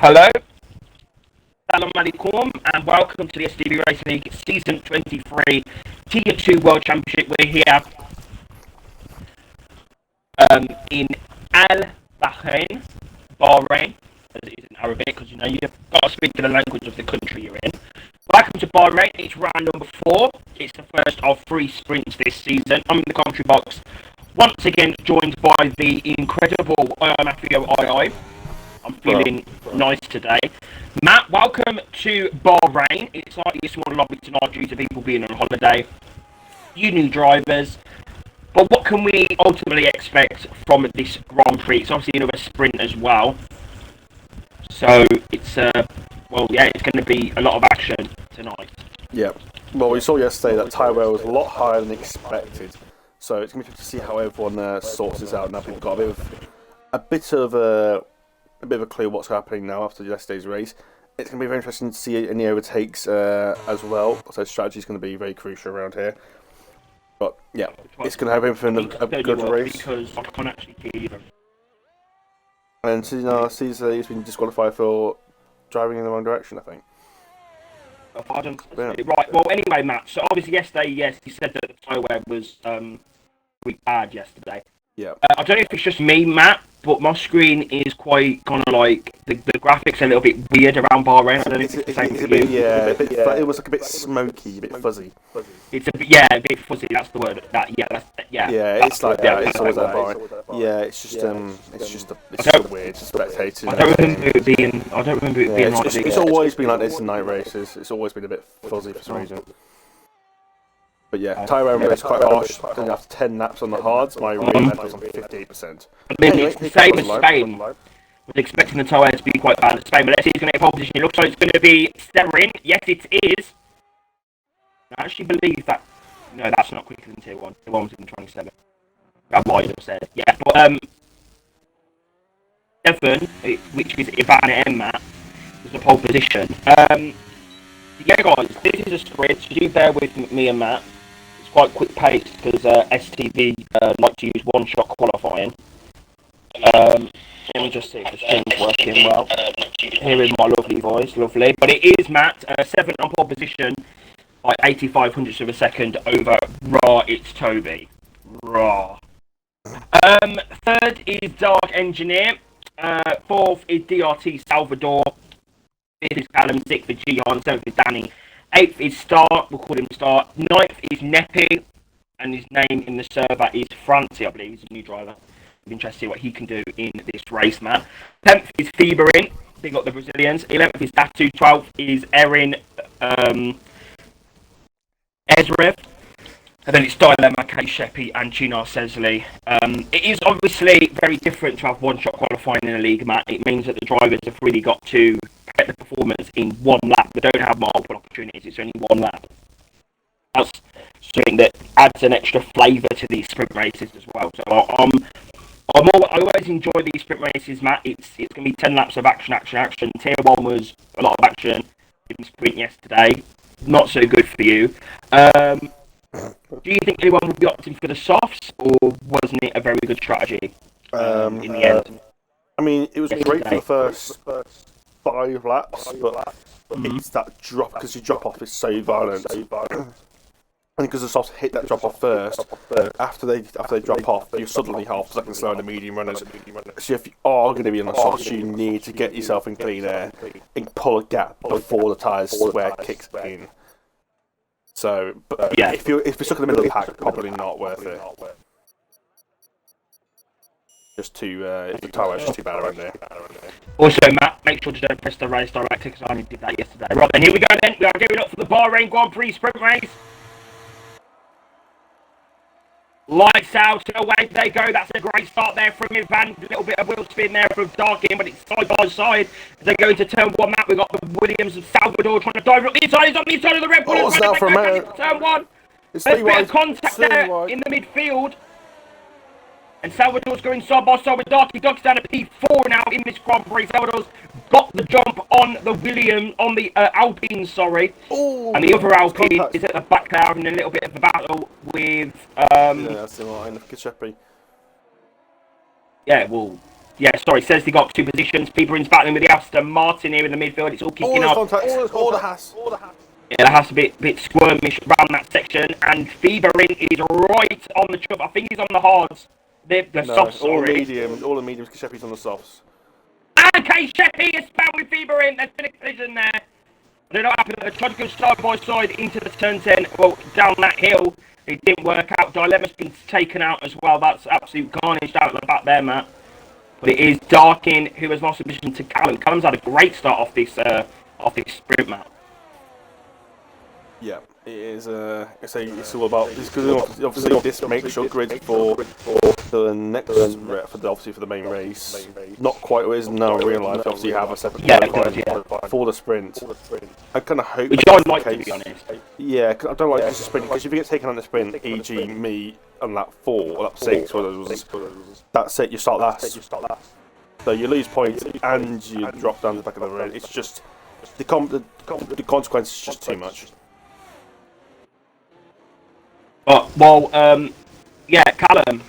Hello, Salam Alaikum, and welcome to the STB Race League Season 23 Tier 2 World Championship. We're here in Bahrain, as it is in Arabic, because you've got to speak to the language of the country you're in. Welcome to Bahrain. It's round number 4. It's the first of 3 sprints this season. I'm in the commentary box, once again joined by the incredible Mafio II. I'm feeling nice today. Matt, welcome to Bahrain. It's slightly a small lobby tonight due to people being on holiday. You new drivers. But what can we ultimately expect from this Grand Prix? It's obviously another sprint as well. So it's it's going to be a lot of action tonight. Yeah. Well, we saw yesterday that Tyrell was a lot higher than expected. So it's going to be interesting to see how everyone sorts this out. Now we've got a bit of a clue what's happening now after yesterday's race. It's going to be very interesting to see any overtakes as well. So strategy is going to be very crucial around here. But yeah, it's going to have everything a good race. Because I can't actually hear you. And Caesar has been disqualified for driving in the wrong direction, I think. Oh, pardon. Yeah. Right. Well, anyway, Matt. So obviously yesterday, yes, you said that the tyre wear was really bad yesterday. Yeah. I don't know if it's just me, Matt, but my screen is quite kind of like the graphics are a little bit weird around Bahrain. I don't know if it's the same for you. It was like a bit smoky, a bit fuzzy. It's a bit fuzzy. That's the word. It's like that. It's always that Bahrain. Yeah, it's just weird spectating. I don't remember it being like this. It's always been like this in night races. It's always been a bit fuzzy for some reason. But yeah, Tyrone was quite harsh. Then after 10 laps on the hards, my rear was on 58%. It's the same as Spain. I was expecting the tyre to be quite bad at Spain, but let's see who's going to get pole position. It looks like it's going to be Sterin. Yes, it is. I actually believe that. No, that's not quicker than Tier 1. Tier 1 was in 27. That's what I just said. Yeah, but 7, which is Ivana and Matt, was the pole position. Yeah, guys, this is a sprint, so do bear with me and Matt. Quite quick pace because STB like to use one-shot qualifying. Let me just see if the stream's working well. Hearing my lovely voice, lovely. But it is Matt, 7th on pole position by 85 hundredths of a second over it's Toby. 3rd is Dark Engineer. 4th is DRT Salvador. 5th is Callum. 6th is Gion. 7th is Danny. 8th is Star, we'll call him Star. 9th is Nepi, and his name in the server is Francie, I believe. He's a new driver. I'm interested to see what he can do in this race, Matt. 10th is Feberin, big up the Brazilians. 11th is Datu. 12th is Erin Ezrev. And then it's Dylan Mackay Sheppy and Chinar Sesley. It is obviously very different to have one-shot qualifying in a league, Matt. It means that the drivers have really got to get the performance in one lap. They don't have multiple opportunities. It's only one lap. That's something that adds an extra flavour to these sprint races as well. So I always enjoy these sprint races, Matt. It's going to be 10 laps of action. Tier 1 was a lot of action in sprint yesterday. Not so good for you. Do you think anyone would be opting for the softs, or wasn't it a very good strategy in the end? I mean, it was great for the first 5 laps, but it's that drop, because your drop off is so violent. And because the softs hit that drop off first, after they drop off, you're suddenly half a second slower than the medium runners. So if you are going to be on the softs, you need to get yourself in clean air and pull a gap before the tyres wear kicks in. So, but yeah, if you're stuck in the middle of the pack, probably not worth it. Just too, if the tyre is just too bad around there. Also, Matt, make sure to don't press the race director because I only did that yesterday. Right then, here we go then. We are giving up for the Bahrain Grand Prix sprint race. Lights out, away they go. That's a great start there from Ivan. A little bit of wheel spin there from Darkin, but it's side by side. As they go into turn 1, Matt, we've got the Williams of Salvador trying to dive up the inside. He's on the inside of the Red Bull. Oh, now for a man. Turn 1. There's a bit of contact there in the midfield. And Salvador's going side by side with Darky. Darky's down to P4 now in this Grand Prix. Salvador's got the jump on the Alpine, sorry. Ooh, and the other Alpine is at the back there having a little bit of a battle with... yeah, that's in line. Giuseppe. Yeah, well, Yeah, sorry, says they got 2 positions. Pieperin's battling with the Aston Martin here in the midfield. It's all kicking All off. the contacts, all the Haas. Yeah, there has to be a bit squirmish around that section. And Fieberin is right on the chuff. I think he's on the hards. The softs, all sorry. medium, all the mediums, Sheppi's on the softs. Okay, Sheppy is found with Fieberin. There's been a collision there. I don't know what happened. They tried to go side by side into the turn 10. Well, down that hill. It didn't work out. Dilemma's been taken out as well. That's absolutely garnished out at the back there, Matt. But it is Darkin who has lost the position to Callum. Callum's had a great start off this sprint, Matt. Yeah, it is. It's all about this because obviously this makes your grid for the next obviously for the main race. Not quite what it is now in real life. Obviously, you have a separate for the sprint. I kind of hope. Which I like, to be honest. Yeah, I don't like this sprint because if you get taken on the sprint, e.g. me on lap 4 or lap 6, that's it. You start last. So you lose points and you drop down the back of the road. It's just the consequence is just too much. Yeah, Callum,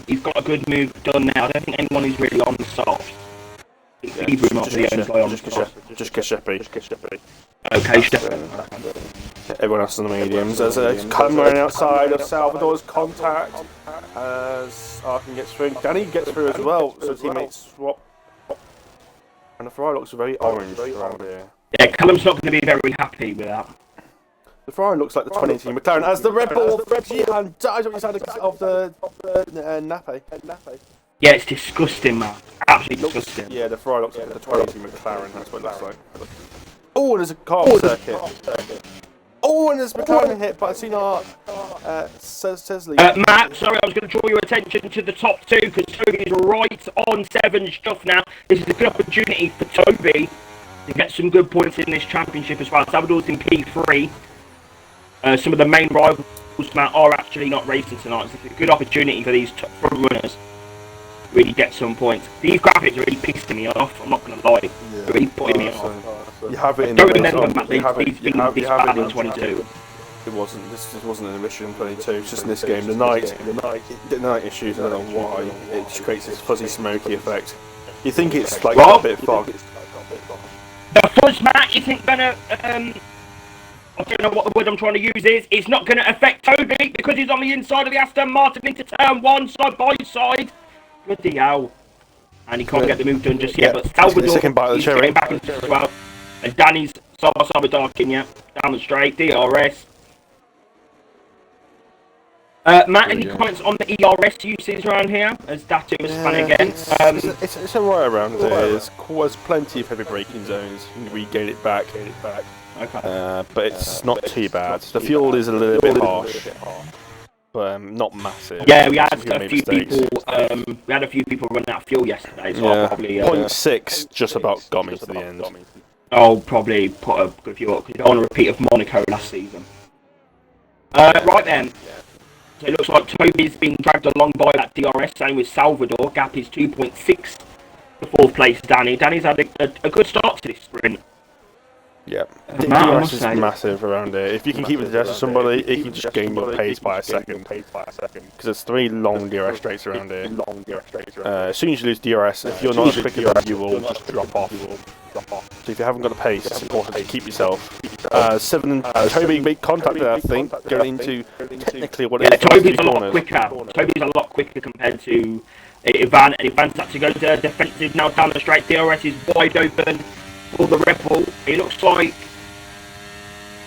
he's got a good move done now. I don't think anyone is really on the soft. Just Sheppy. Okay, Sheppy. Everyone else on the mediums. There's a Callum running outside of Salvador's contact as Arkin gets through. Danny gets through as well, so teammates swap. And the Ferrari looks very orange around here. Yeah, Callum's not going to be very happy with that. The Ferrari looks like the 2018 McLaren as the Red Bull Gian dies on the side of the Nappe. Yeah, it's disgusting, man. Absolutely disgusting. Yeah, the Ferrari looks like the 2018 McLaren. That's what it looks like. Oh, and there's a car circuit. Oh, and there's McLaren hit, but I've seen our Sesley. Matt, sorry, I was going to draw your attention to the top 2 because Toby is right on 7 stuff now. This is a good opportunity for Toby to get some good points in this championship as well. Salvador's in P3. Some of the main rivals, Matt, are actually not racing tonight. So it's a good opportunity for these front runners to really get some points. These graphics are really pissing me off. I'm not going to lie. They're really putting me off. You have it in the bad in 22. It wasn't. This wasn't an mission in 22. It's just in this game. The night issues. I don't know why. It just creates this fuzzy, smoky effect. You think it's like a bit of fog. The fuzz, Matt, isn't gonna. I don't know what the word I'm trying to use is. It's not going to affect Toby because he's on the inside of the Aston Martin into turn 1, side by side. Bloody hell. And he can't get the move done just yet. But Salvador is getting back into as well. And Danny's side by side with Darkin, yeah. Down the straight, DRS. Matt, any comments on the ERS uses around here? As Datu was spanning again. It's alright around there. There's plenty of heavy braking zones. You can regain it back. Okay. But it's not too bad. The fuel is a little bit harsh, but not massive. Yeah, we had a few people. We had a few people running out of fuel yesterday, so I'll probably 0.6 just about got me to the end. I'll probably put a good few up because on a repeat of Monaco last season. Right then. So it looks like Toby's been dragged along by that DRS, same with Salvador. Gap is 2.6 to 4th place Danny. Danny's had a good start to this sprint. Yeah, DRS is massive around here. If you can keep the DRS to somebody, it can just gain your pace by a second. Because there's 3 long DRS straights around here. As soon as you lose DRS, if you're not as quick as you will just drop off. So if you haven't got the pace, it's important to keep yourself. 7 Toby made contact there, I think, going into technically what it is. Toby's a lot quicker. Toby's a lot quicker compared to Ivan. And Ivan's had to go to defensive now down the straight. DRS is wide open for the Red Bull. It looks like,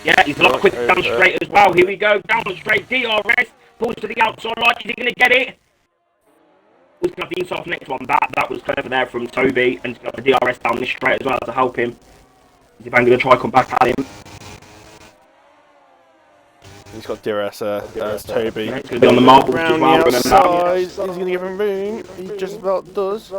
yeah, he's a lot quicker down the straight as well. Here we go, down the straight. DRS pulls to the outside line. Is he going to get it? Was going to have the inside next one. That was clever there from Toby, and he's got the DRS down this straight as well to help him. Is Ivan going to try come back at him? He's got DRS as Toby. He's going to be on the marbles as well. Outside. He's going to give him room. He just about does.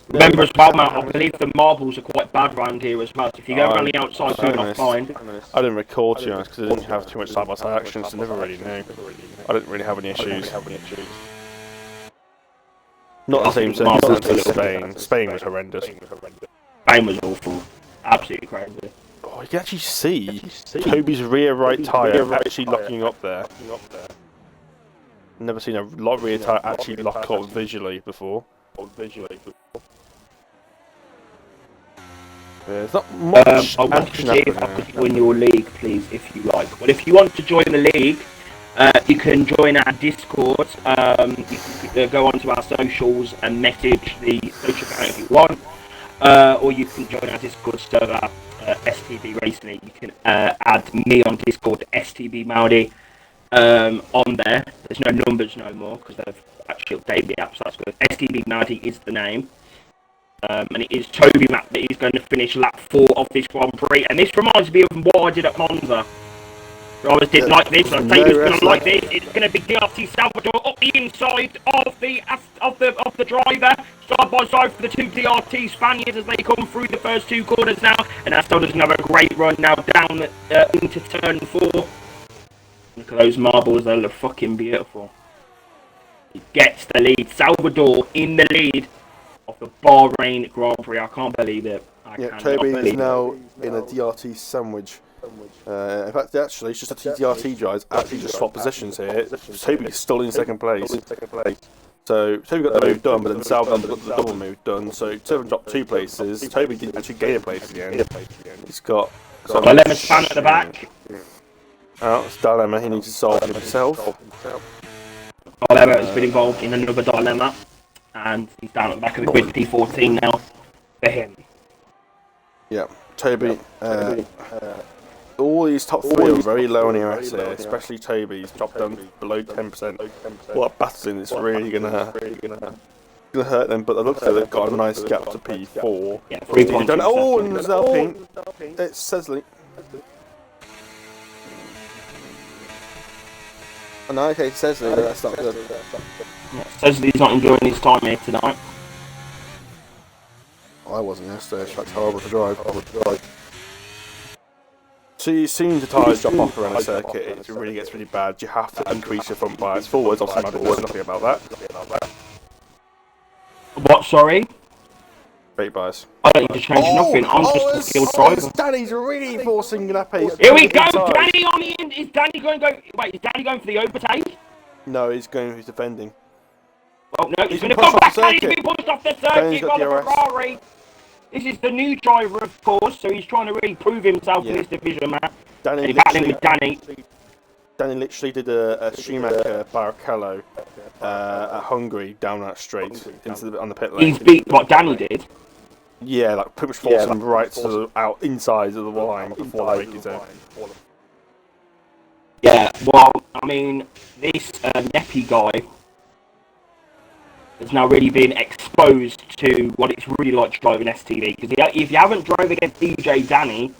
Remember as well, Matt, I believe the marbles are quite bad round here as well. So if you go around the outside, you're not fine. I didn't record, to be honest, because I didn't have too much side-by-side action, so I never really knew. I didn't really have any issues. Not the same circumstance as Spain. Spain was horrendous. Spain was awful. Absolutely crazy. Oh, you can actually see Toby's rear right tyre actually locking up there. Never seen a rear tyre actually lock up visually before. There's not much I want to action see if I happening. could join your league, please, if you like. Well, if you want to join the league, you can join our Discord. You can go onto our socials and message the social account if you want. Or you can join our Discord server, STB Racing. You can add me on Discord, STB Maudi, on there. There's no numbers no more because they've actually updated the app, so that's good. STB Maudi is the name. And it is Toby Matt that is going to finish lap 4 of this Grand Prix. And this reminds me of what I did at Monza. I always did like this. I think it's going to like this. It's going to be DRT Salvador up the inside of the driver, side by side for the two DRT Spaniards as they come through the first 2 corners now. And Aston doesn't have a great run now down into turn 4. Look at those marbles; they look fucking beautiful. He gets the lead. Salvador in the lead of the Bahrain Grand Prix. I can't believe it. Toby is now in a DRT sandwich. In fact, actually, it's just a DRT guys actually just swap positions here. Toby's still in second place. So Toby got the move done, but then Salvador got the double move done. So Toby dropped 2 places. Toby didn't actually gain a place again. He's got Dilemma's fan at the back. Oh, it's a dilemma he needs to solve himself. Dilemma has been involved in another dilemma. And he's down at the back of the grid, P14 now for him. Yeah, Toby. All these top 3 are very low on ERS here, especially Toby's dropped down below 10%. What battling is really gonna hurt them, but it looks like they've got a nice gap to P4. Yeah, 3 points. Oh, and there's Alpine. It's Sesley. Oh, no, okay, Sesley, that's not good. Yeah, Sesley's not enjoying his time here tonight. I wasn't yesterday, it's horrible to drive. So you seem to tyres drop off around a circuit, it really gets really bad. You have to increase your front bias forwards, obviously there's nothing about that. What, sorry? Brake bias. I don't need to change nothing, I'm just a skilled driver. Danny's really forcing that pace. Here we go, Danny on the end! Is Danny going to go... Wait, is Danny going for the overtake? No, he's defending. Oh no, he's going to come back and he's been pushed off the circuit by the Ferrari. This is the new driver, of course, so he's trying to really prove himself in this division, man. Danny literally did a Schumacher Barrichello at Hungary down that straight on the pit lane. He's beat what Danny did. Yeah, like pretty much forcing him right to the inside of the line before the break is over. Yeah, well, I mean, this Neppy guy has now really been exposed to what it's really like to drive an STB. Because if you haven't drove against DJ Danny,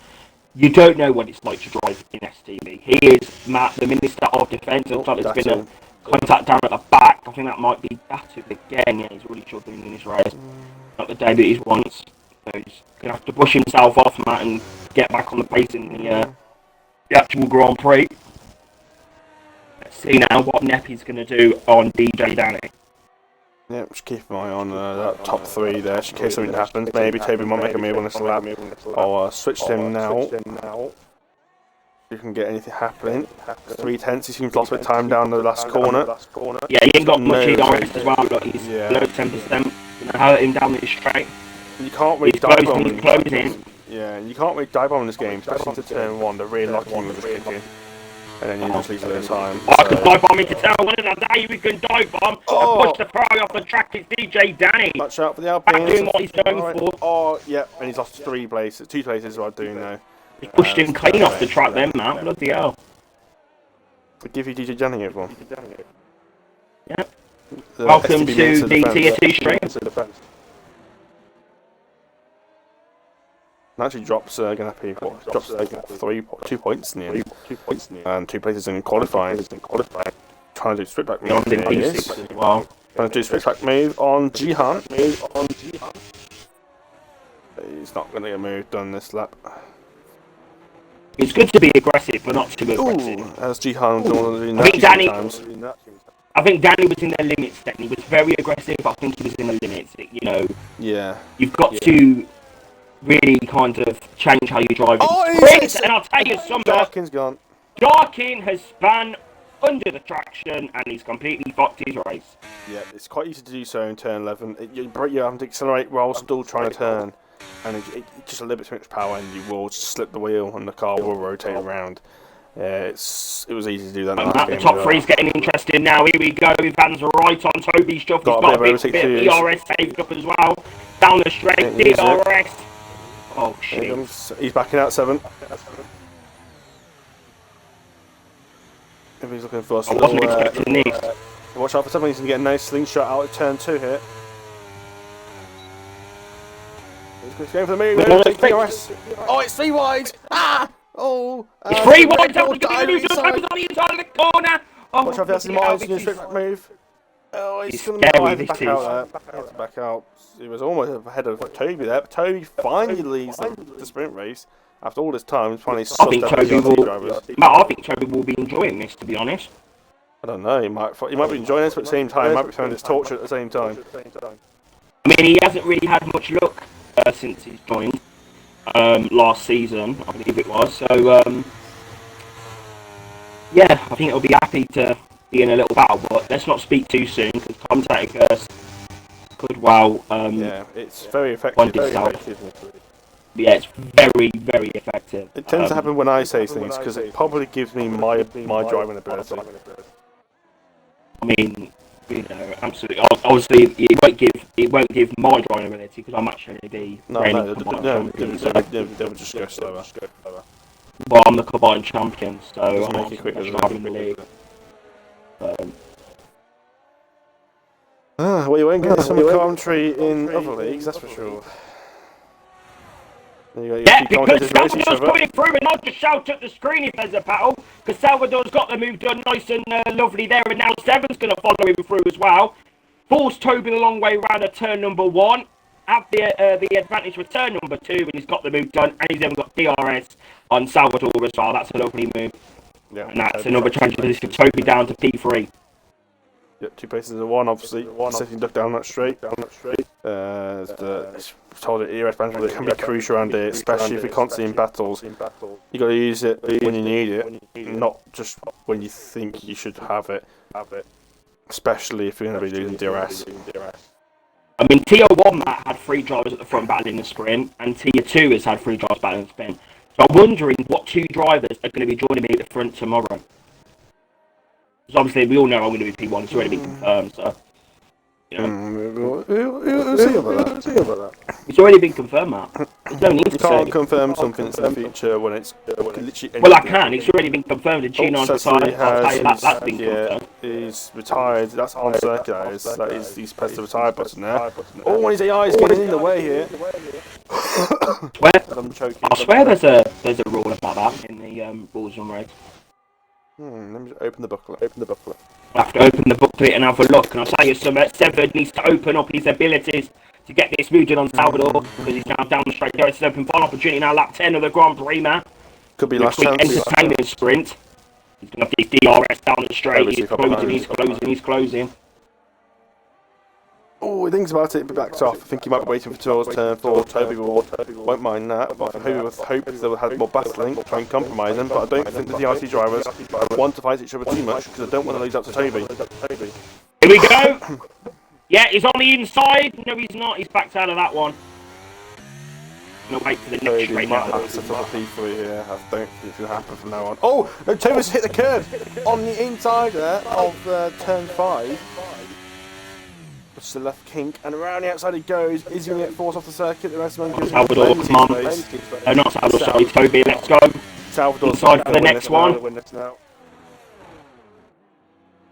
you don't know what it's like to drive in STB. He is Matt, the Minister of Defence. It looks like there's been a contact down at the back. I think that might be Batu again. Yeah, he's really struggling in this race. Not the debut he's wants. So he's going to have to push himself off, Matt, and get back on the pace in the actual Grand Prix. Let's see now what Neppy's going to do on DJ Danny. Yeah, just keep an eye on that top 3 there, just in case something happens. Maybe Toby might make a move on this lap. I'll switch to him now. You can get anything happening. 3/10, he seems lost a bit of time down the last corner. Yeah, he ain't got much ERS as well, but he's below 10%. You know, hurt him down the straight. You can't really dive bomb. Yeah, you can't really dive bomb in this game, especially into turn 1. They're really lucky you with this kicking. And then you just leave it time. I can dive bomb into turn 1 and I we can dive bomb and push the Ferrari off the track. It's DJ Danny. Watch out for the Alpine. Doing what he's going for. Oh, yeah, and he's lost 2 places while doing now. He pushed him clean off the track then, man. Bloody hell. I'll give you DJ Danny everyone. Yeah. Welcome to the Tier 2 stream. And actually drops Ganapi, drops 2 points nearly. And 2 places in qualifying. Trying to do switch back move. Trying to do switch back move on Jihan. He's not going to get a move done this lap. It's good to be aggressive, but not too aggressive. As Jihan doing that times. I think Danny was in their limits then. He was very aggressive, but I think he was in the limits. You know, you've got to really kind of change how you drive. And I'll tell you something. Darkin's gone. Darkin has spun under the traction and he's completely fucked his race. Yeah, it's quite easy to do so in turn 11. You're having to accelerate while still trying to turn. and it just a little bit too much power, and you will just slip the wheel, and the car will rotate around. It was easy to do that. The top three's getting interesting now. Here we go. Vans are right on Toby's stuff. He's got a bit of DRS saved up as well. Down the straight, DRS. Oh shit! He's backing out 7. If he's looking for us, I wasn't expecting this. Watch out for 7. He's going to get a nice slingshot out of turn 2 here. He's going for the move. Oh, it's 3 wide. Ah! Oh! It's 3 wide. Toby's on the inside of the corner. Oh, watch out for the Martin's going to straight back move. Oh, he's going to back out there. Back out. He was almost ahead of Toby there, but Toby finally leads the sprint race after all this time. Finally, I think Toby will be enjoying this, to be honest. I don't know. He might be enjoying this, but at the same time, he might be finding his torture at the same time. I mean, he hasn't really had much luck since he's joined last season, I believe it was. So, yeah, I think he'll be happy to be in a little battle, but let's not speak too soon because commentator curse could well. Yeah, it's very effective. Yeah, it's very, very effective. It tends to happen when I say things because it probably gives me my driving ability. I mean, you know, absolutely. Obviously, it won't give my driving ability because I'm actually the reigning combined champion. They would just go slower. Well, I'm the combined champion, so I'm driving the league. Well, you won't get some commentary in other leagues, that's for sure. Yeah, because Salvador's coming through, and not just shout at the screen if there's a battle, because Salvador's got the move done nice and lovely there, and now 7's going to follow him through as well. Force Toby the long way round at turn number 1. Have the advantage for turn number 2, and he's got the move done, and he's even got DRS on Salvador as well. That's a lovely move. Yeah, and that's another change of position for Toby down to P3. Yep, 2 places in 1, obviously. Setting duck down that straight. It's told that ERS management can be crucial around here, especially if you're constantly in battles. You got to use it when you need it, not just when you think you should have it. Especially if you're going to be losing DRS. I mean, Tier 1 Matt had 3 drivers at the front battling the sprint, and Tier 2 has had 3 drivers battling the sprint. So I'm wondering what 2 drivers are going to be joining me at the front tomorrow. Because obviously we all know I'm going to be P1, it's already been confirmed, so... You know. We'll see about that. It's already been confirmed, Matt. There's no need to say. You can't confirm something in the future when it's literally anything. Well, I can. It's already been confirmed. And Chino's retired. That's been confirmed. He's retired. That's on circular. He's pressed the retire button there. Oh, and his AI is getting in the way here. I swear there's a rule about that in the rules and regs. Let me just open the booklet. I have to open the booklet and have a look. And I'll tell you something. Seven needs to open up his abilities to get this moved on Salvador because he's now down the straight. There is an open final opportunity now. Lap 10 of the Grand Prix, man. Could be last chance. Entertaining sprint. He's going to have his DRS down the straight. He's closing. Oh, he thinks about it, but backs off. I think he might be waiting for towards turn 4. Toby won't mind that. But I hope they'll have more battling, try and compromise them. But I don't think the DRC drivers want to fight each other too much because I don't want to lose out to Toby. Here we go. Yeah, he's on the inside. No, he's not. He's backed out of that one. I'm going to wait for the next straight now. Have to set up a P3 here. I don't think it's going to happen from now on. Oh, no, Toby's hit the curb on the inside there of turn 5. Which the left kink, and around the outside he goes. Is he going to get forced off the circuit? The rest of them gives Salvador, come on. Not Salvador, sorry, Toby, let's go. Salvador inside for the next one.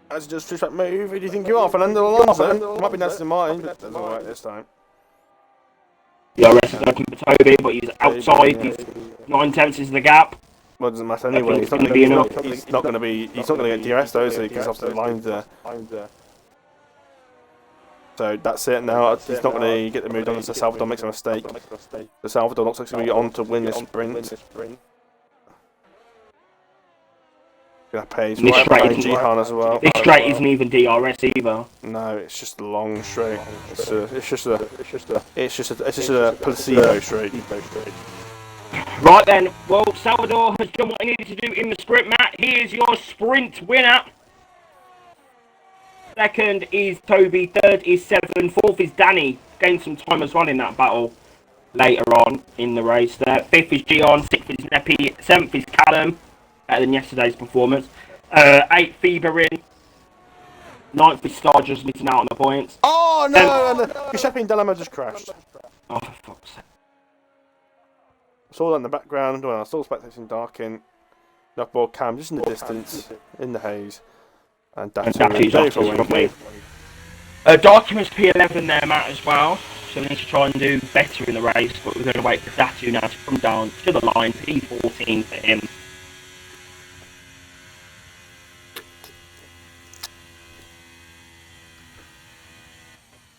As he does that move, who do you think you are? Fernando Alonso? It might be Nelson Martin, but that's alright this time. The rest is open for Toby, but he's outside. He's 9/10 is the gap. Well, it doesn't matter anyway. He's not going to be enough. He's not going to get DRS though, so he gets off the lines there. So that's it now. He's not going to get the move done until Salvador makes a mistake. So Salvador looks like he's going to be on to win this sprint. Going to pay his right behind Jihan as well. This straight isn't even DRS either. No, it's just a long straight. It's just a placebo straight. Right then, well, Salvador has done what he needed to do in the sprint, Matt. He is your sprint winner. Second is Toby, third is 7, fourth is Danny. Gained some time as well in that battle. later on in the race there. 5th is Gion, 6th is Neppy, 7th is Callum, better than yesterday's performance. 8th Feberin, 9th is Star just missing out on the points. Oh no! Giuseppe and Delamo just crashed. Oh, for fuck's sake. I saw that in the background when I was still spectating Darkin. Knockball Cam just in the distance, in the haze. And Datu's off from me. Darkin was P11 there, Matt, as well. So we need to try and do better in the race, but we're going to wait for Datu now to come down to the line. P14 for him.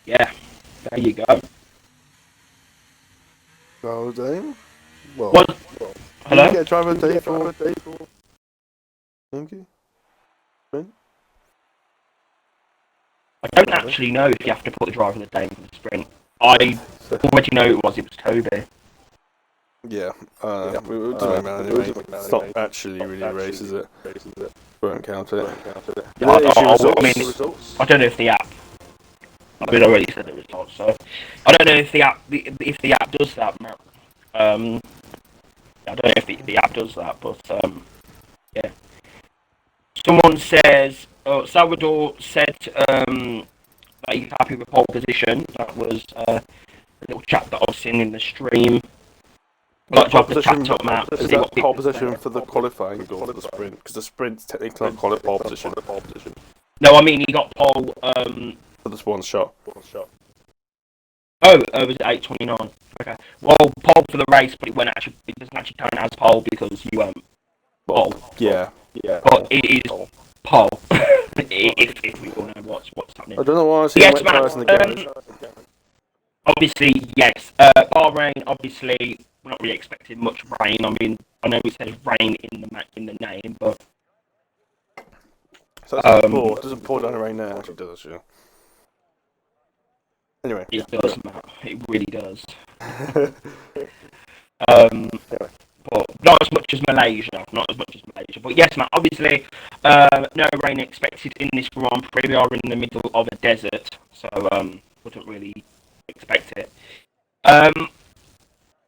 Yeah, there you go. Well, Dave. Well, hello? Did you get a driver day for Thank you. I don't actually know if you have to put the driver in the day for the sprint. I already know it was Toby. Yeah, we doesn't matter anyway. It's not actually really a race, is it? Won't count it. I mean, I don't know if the app. I mean, I already said the results, so I don't know if the app does that, Matt. I don't know if the app does that, but yeah. Someone says, Salvador said that he's happy with pole position. That was a little chat that I've seen in the stream. Like to have the chat up, Matt. Is that pole position for the qualifying or for the sprint? Because the sprint's technically not pole position. No, I mean he got pole for this one shot. Oh, was it 8:29? Okay. Well, pole for the race, but it doesn't actually count as pole because you pole. Yeah. But it is pole. if we all know what's happening. I don't know why I see yes, cars in the garage. Obviously, yes. Bahrain, obviously, we're not really expecting much rain. I mean, I know it says rain in the name, but so that's it doesn't pour down the rain there. Actually, does it? Anyway, it does, Matt. It really does. But not as much as Malaysia. But yes, Matt, obviously, no rain expected in this Grand Prix. We are in the middle of a desert, so wouldn't really expect it. And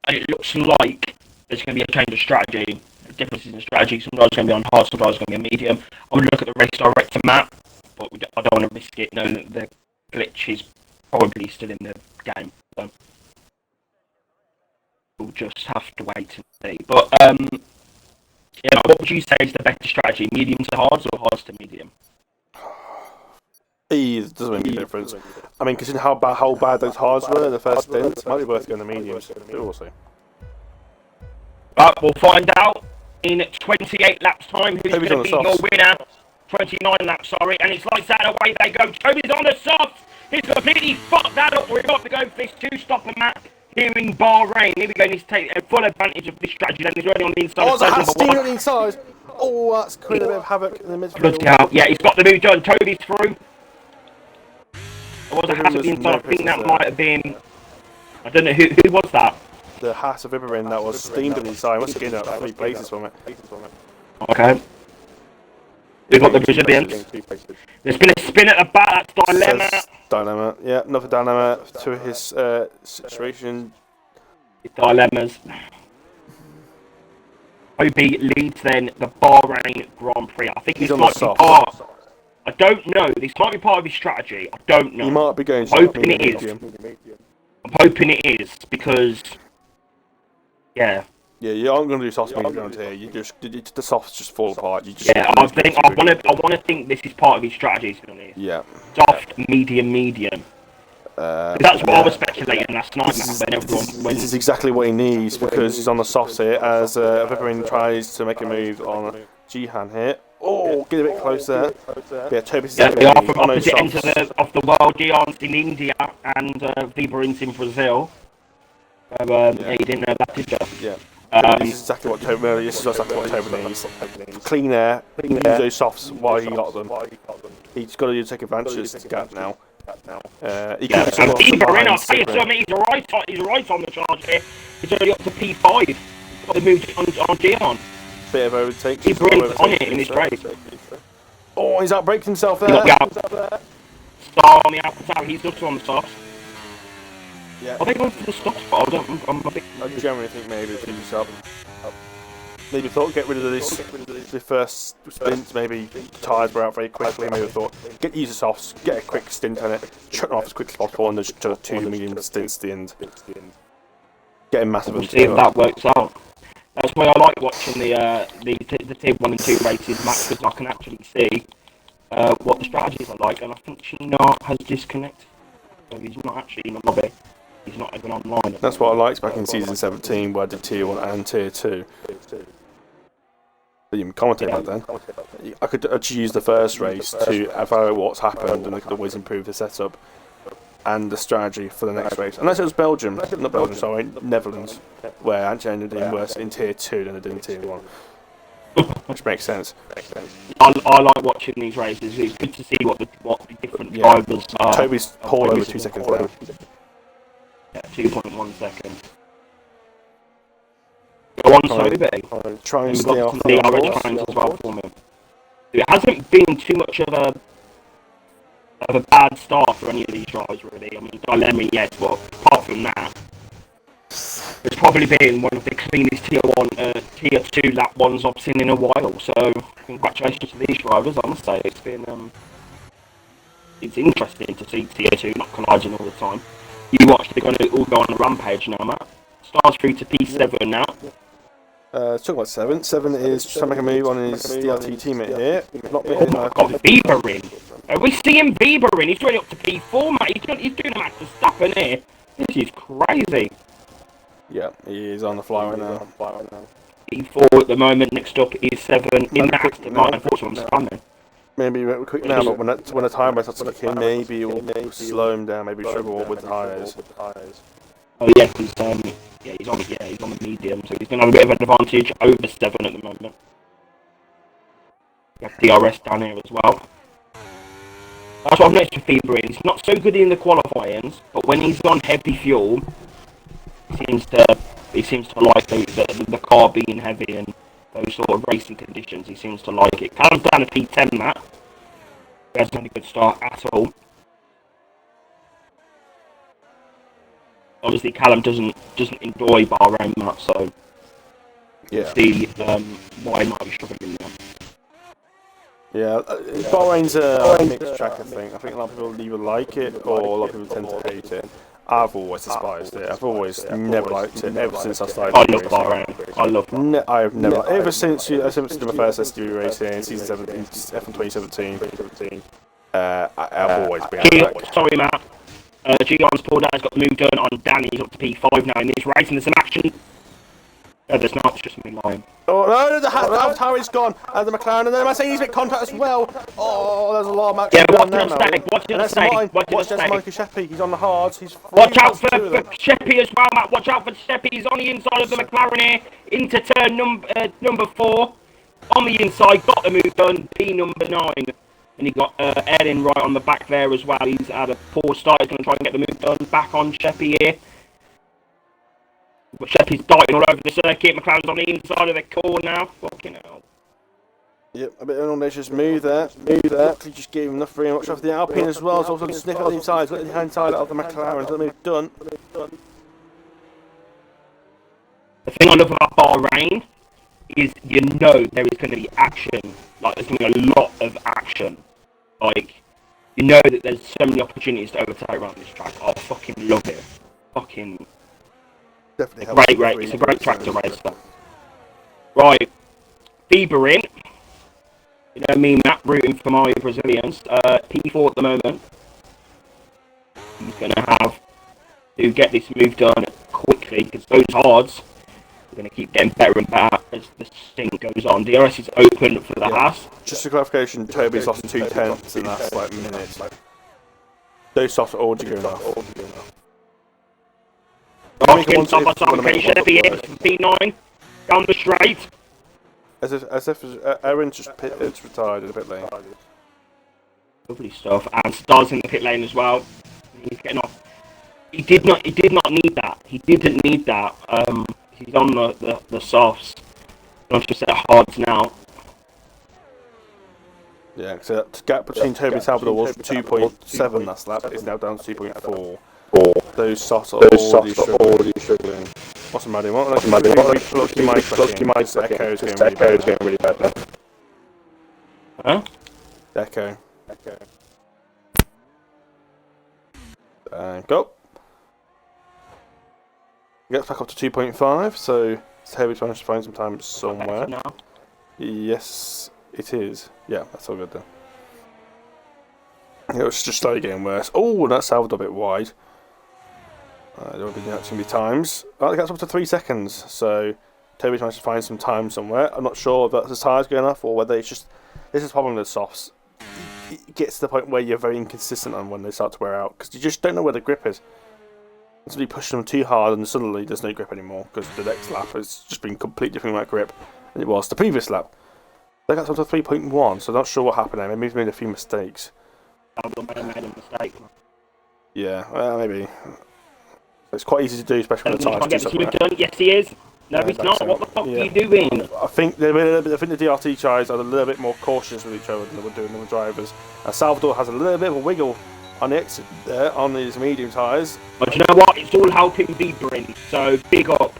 it looks like there's going to be a change of strategy. Differences in strategy. Some guys are going to be on hard, some guys are going to be on medium. I'm going to look at the race director map, but I don't want to risk it knowing that the glitch is probably still in the game. So we'll just have to wait and see. But yeah, what would you say is the better strategy? Medium to hards or hards to medium? It doesn't make a difference. I mean, considering how bad those hards were in the first stint, it might be worth going to mediums. We'll see. But we'll find out in 28 laps time who's going to be your winner. 29 laps, sorry, and it's like that, away they go. Toby's on the softs. He's completely fucked that up. We've got to go for this two-stopper map here in Bahrain. Here we go. He needs to take full advantage of this strategy. Then he's already on the inside. Oh, that's steaming on the inside. Oh, that's creating a bit of havoc in the midfield. Yeah, he's got the move done. Toby's through. There was a Haas at the inside. I think that might have been. I don't know who was that. The Haas of Iberin that was steamed on the inside. Must have gained up 3 places from it. Okay. We've got the Brazilians. There's been a spin at the back. That's Dilemma. Dilemma. Yeah, another dilemma to his situation. Dilemmas. OB leads then the Bahrain Grand Prix. I think this might be part. I don't know. This might be part of his strategy. I don't know. He might be going. I'm hoping it is. I'm hoping it is because. Yeah. Yeah, you aren't going to do soft medium around here. You just the softs just fall apart. You just I want to think this is part of his strategy. To be honest. Yeah. Soft, medium. That's what I was speculating last night. This is exactly what he needs because he's on the softs here as Viperin tries to make a move on Jihan here. Oh, get a bit closer. Yeah, Toby's they are from opposite ends of the world. Dion's in India and Viberin's in Brazil. So, yeah, you didn't know that, did you? Yeah. This is exactly what Toby needs. Clean air, use those softs while he got them. He's got to take advantage of this gap now. Viberin, I'll tell you something, he's right on the charge here. He's already up to P5. He's got the move on Dion. Bit of overtake. Viberin on it in this race. Oh, he's outbraked himself there. Star on the outside, he's also on the softs. Yeah. Are they going for the stop spot? I'm a bit. I generally think maybe it's used up. Maybe thought get rid of the first stint. Maybe the tyres were out very quickly. Maybe thought get use the softs, get a quick stint on it, chuck them off as quickly as possible, and there's just 2 medium stints at the end. Getting massive. We'll see if that works out. That's why I like watching the Tier 1 and 2 races match, because I can actually see what the strategies are like, and I think Sheena has disconnected. So he's not actually in the lobby. He's not even online. That's what I liked back in season 17, where I did Tier 1 and Tier 2. I didn't even commentate back then. I could actually use the first race to evaluate what's happened, and I could always improve the setup and the strategy for the next race. Unless it was Belgium, not Belgium, sorry, Netherlands, where I actually ended up worse in Tier 2 than I did in Tier 1. Which makes sense. I like watching these races. It's good to see what the different drivers are. Toby's pulled over 2 seconds now. Yeah, 2.1 seconds. Go on, Toby. Try and We've stay got off some the DRS times as well for me. It hasn't been too much of a bad start for any of these drivers, really. I mean, Dilemma, yes, but apart from that, it's probably been one of the cleanest Tier 2 lap ones I've seen in a while. So, congratulations to these drivers. I must say, it's been it's interesting to see Tier 2 not colliding all the time. You watch, they're going to all go on a rampage now, Matt. Stars through to P7 now. Let's talk about 7. 7 is trying to make a move on his DRT teammate here. Not got Bieber in. Are we seeing Bieber in? He's going up to P4, mate. He's doing a match to Stappen here. This is crazy. Yeah, he is on the fly right now. P4 at the moment. Next up is 7 in the Aston Martin. Unfortunately, I'm spamming. Maybe quick now, but when the time starts to kick in, maybe it will slow him down. Maybe struggle with the tyres. Oh yeah, because he's on the medium, so he's going to have a bit of an advantage over 7 at the moment. We have DRS down here as well. That's what I've noticed with Fieber. He's not so good in the qualifyings, but when he's on heavy fuel, he seems to like the car being heavy and those sort of racing conditions. He seems to like it. Callum's down to P10, Matt. He hasn't had a good start at all. Obviously, Callum doesn't enjoy Bahrain, Matt, so yeah, see why he might be struggling there. Yeah, Bahrain's a mixed track, I think. I think a lot of people either like it or a lot of people tend to hate it. I've always despised it. I've always never liked it ever since I started. I love Bahrain. I love Bahrain. I've never, ever since I did my first STB racing in season 17, F1 2017. I've always been. Sorry, Matt. Gion's pulled out, has got the move done on Danny. He's up to P5 now in this race, and there's some action. There's not, it's just me lying. Oh no, the Harry's gone, and the McLaren, and then am I saying he's made contact as well? Oh, there's a lot of matches. Yeah, watch it stay. Watch there's Monica Sheppy, he's on the hards. Watch out for Sheppy as well, Matt. Watch out for Sheppy. He's on the inside of the McLaren here, into turn number 4. On the inside, got the move done, P number 9. And he got Ellen right on the back there as well. He's had a poor start. He's going to try and get the move done. Back on Sheppy here. But Sheppy's darting all over the circuit. McLaren's on the inside of the core now. Fucking hell. Yep, a bit of an audacious move there. Luckily just gave him enough very much off the Alpine as well. So also to sniff out the inside. Got the hand side out of the McLaren. Got the move done. The thing I love about Bahrain is you know there is going to be action. Like, there's going to be a lot of action. Like, you know that there's so many opportunities to overtake around this track. I fucking love it. Fucking definitely great race. It's a great track to race. Right, Bieber in. You know me, Matt, rooting for my Brazilians. P4 at the moment. He's going to have to get this move done quickly because those hards are going to keep getting better and better as the stint goes on. DRS is open for the Haas. Just a clarification, Toby's lost 2 tenths in that like minute. Those softs are all going off. Rocking top by top, Sheppy here from P9 down the straight. As if Aaron's just retired a bit late. Lovely stuff, and Stars in the pit lane as well. He's getting off. He did not need that. He didn't need that. He's on the softs. I'm just at hards now. Yeah, so that gap between Toby and Salvador was 2.7 last lap. It's now down to 2.4. those softs are already struggling. What's the matter? What? Plug your mic back in. This echo is getting really bad now. Huh? Echo. Go. Gets back up to 2.5, so it's heavy trying to find some time somewhere. Yes, it is. Yeah, that's all good then. It was just slowly getting worse. Oh, that Salvador a bit wide. There will be actually be times. It gets up to 3 seconds, so Toby's managed to find some time somewhere. I'm not sure if that's his tyres good enough or whether it's just... This is the problem with softs. It gets to the point where you're very inconsistent on when they start to wear out, because you just don't know where the grip is. So you push them too hard and suddenly there's no grip anymore, because the next lap has just been completely different amount of grip than it was the previous lap. They got up to 3.1, so I'm not sure what happened there. Maybe he's made a few mistakes. Made a mistake. Yeah, well, maybe. It's quite easy to do, especially when the tyres do something. Yes, he is. No, he's not. What the fuck are you doing? I think the DRT guys are a little bit more cautious with each other than they were doing with the drivers. Salvador has a little bit of a wiggle on the exit there on these medium tyres. But you know what? It's all helping Bahrain. So big up.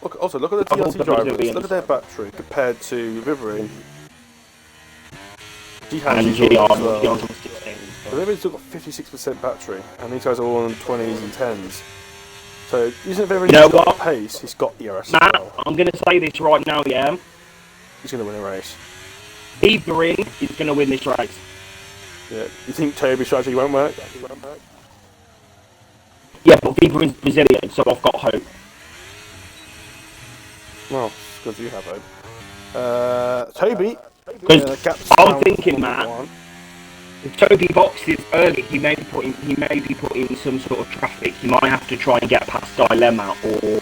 Look at the DRT drivers. Look at their battery compared to Bahrain. And Bahrain's still got 56% battery, and these guys are all on 20s and 10s. So, using Bahrain's got pace, he's got ERS as well. I'm going to say this right now, yeah? He's going to win a race. Bahrain is going to win this race. Yeah. You think Toby's strategy won't work? Yeah, but Bahrain's Brazilian, so I've got hope. Well, it's good you have hope. Toby... Because I'm thinking, man, if Toby boxes early, he may be put in some sort of traffic. He might have to try and get past Dilemma or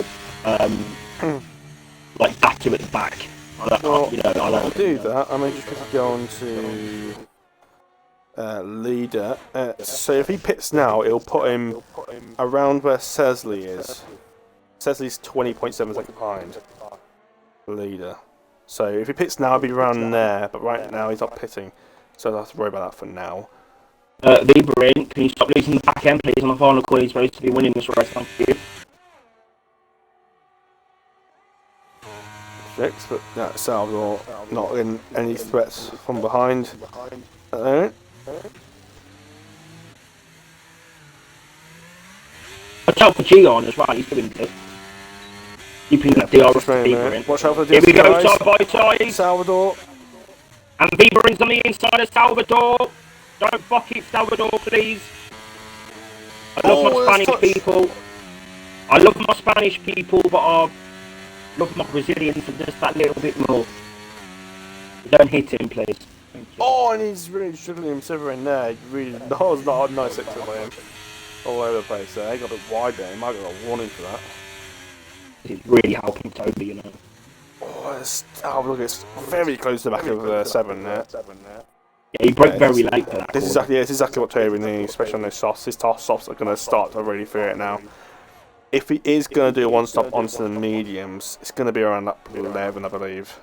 like batter at the back. I'll do that. I may just go on to leader. So if he pits now, it'll put him around where Sesley is. Sesley's 20.7 seconds behind leader. So if he pits now, he'll be around there, but right now he's not pitting, so I'll have to worry about that for now. Bahrain, can you stop losing the back end, please? On the final call, he's supposed to be winning this race, thank you. Six, but that's Salvador not in any threats from behind. Watch out for Gion as well, he's doing good. Keeping that DRS in. Watch out for the DRS. Here we go, side by side. Salvador. And Bahrain's on the inside of Salvador. Don't fuck it, Salvador, please. I love my Spanish people. I love my Spanish people, but I love my Brazilians for just that little bit more. Don't hit him, please. Oh, and he's really struggling himself in there. That was not a nice exit by him. All over the place there. He got a bit wide there. He might have got a warning for that. It's really helping Toby, you know. Oh, look, it's very close to the back of 7 there. Yeah, he broke very late for that. This is exactly what Toby needs, especially on those softs. His softs are going to start to really feel it now. If he is going to do a one-stop onto the mediums, it's going to be around that 11, I believe.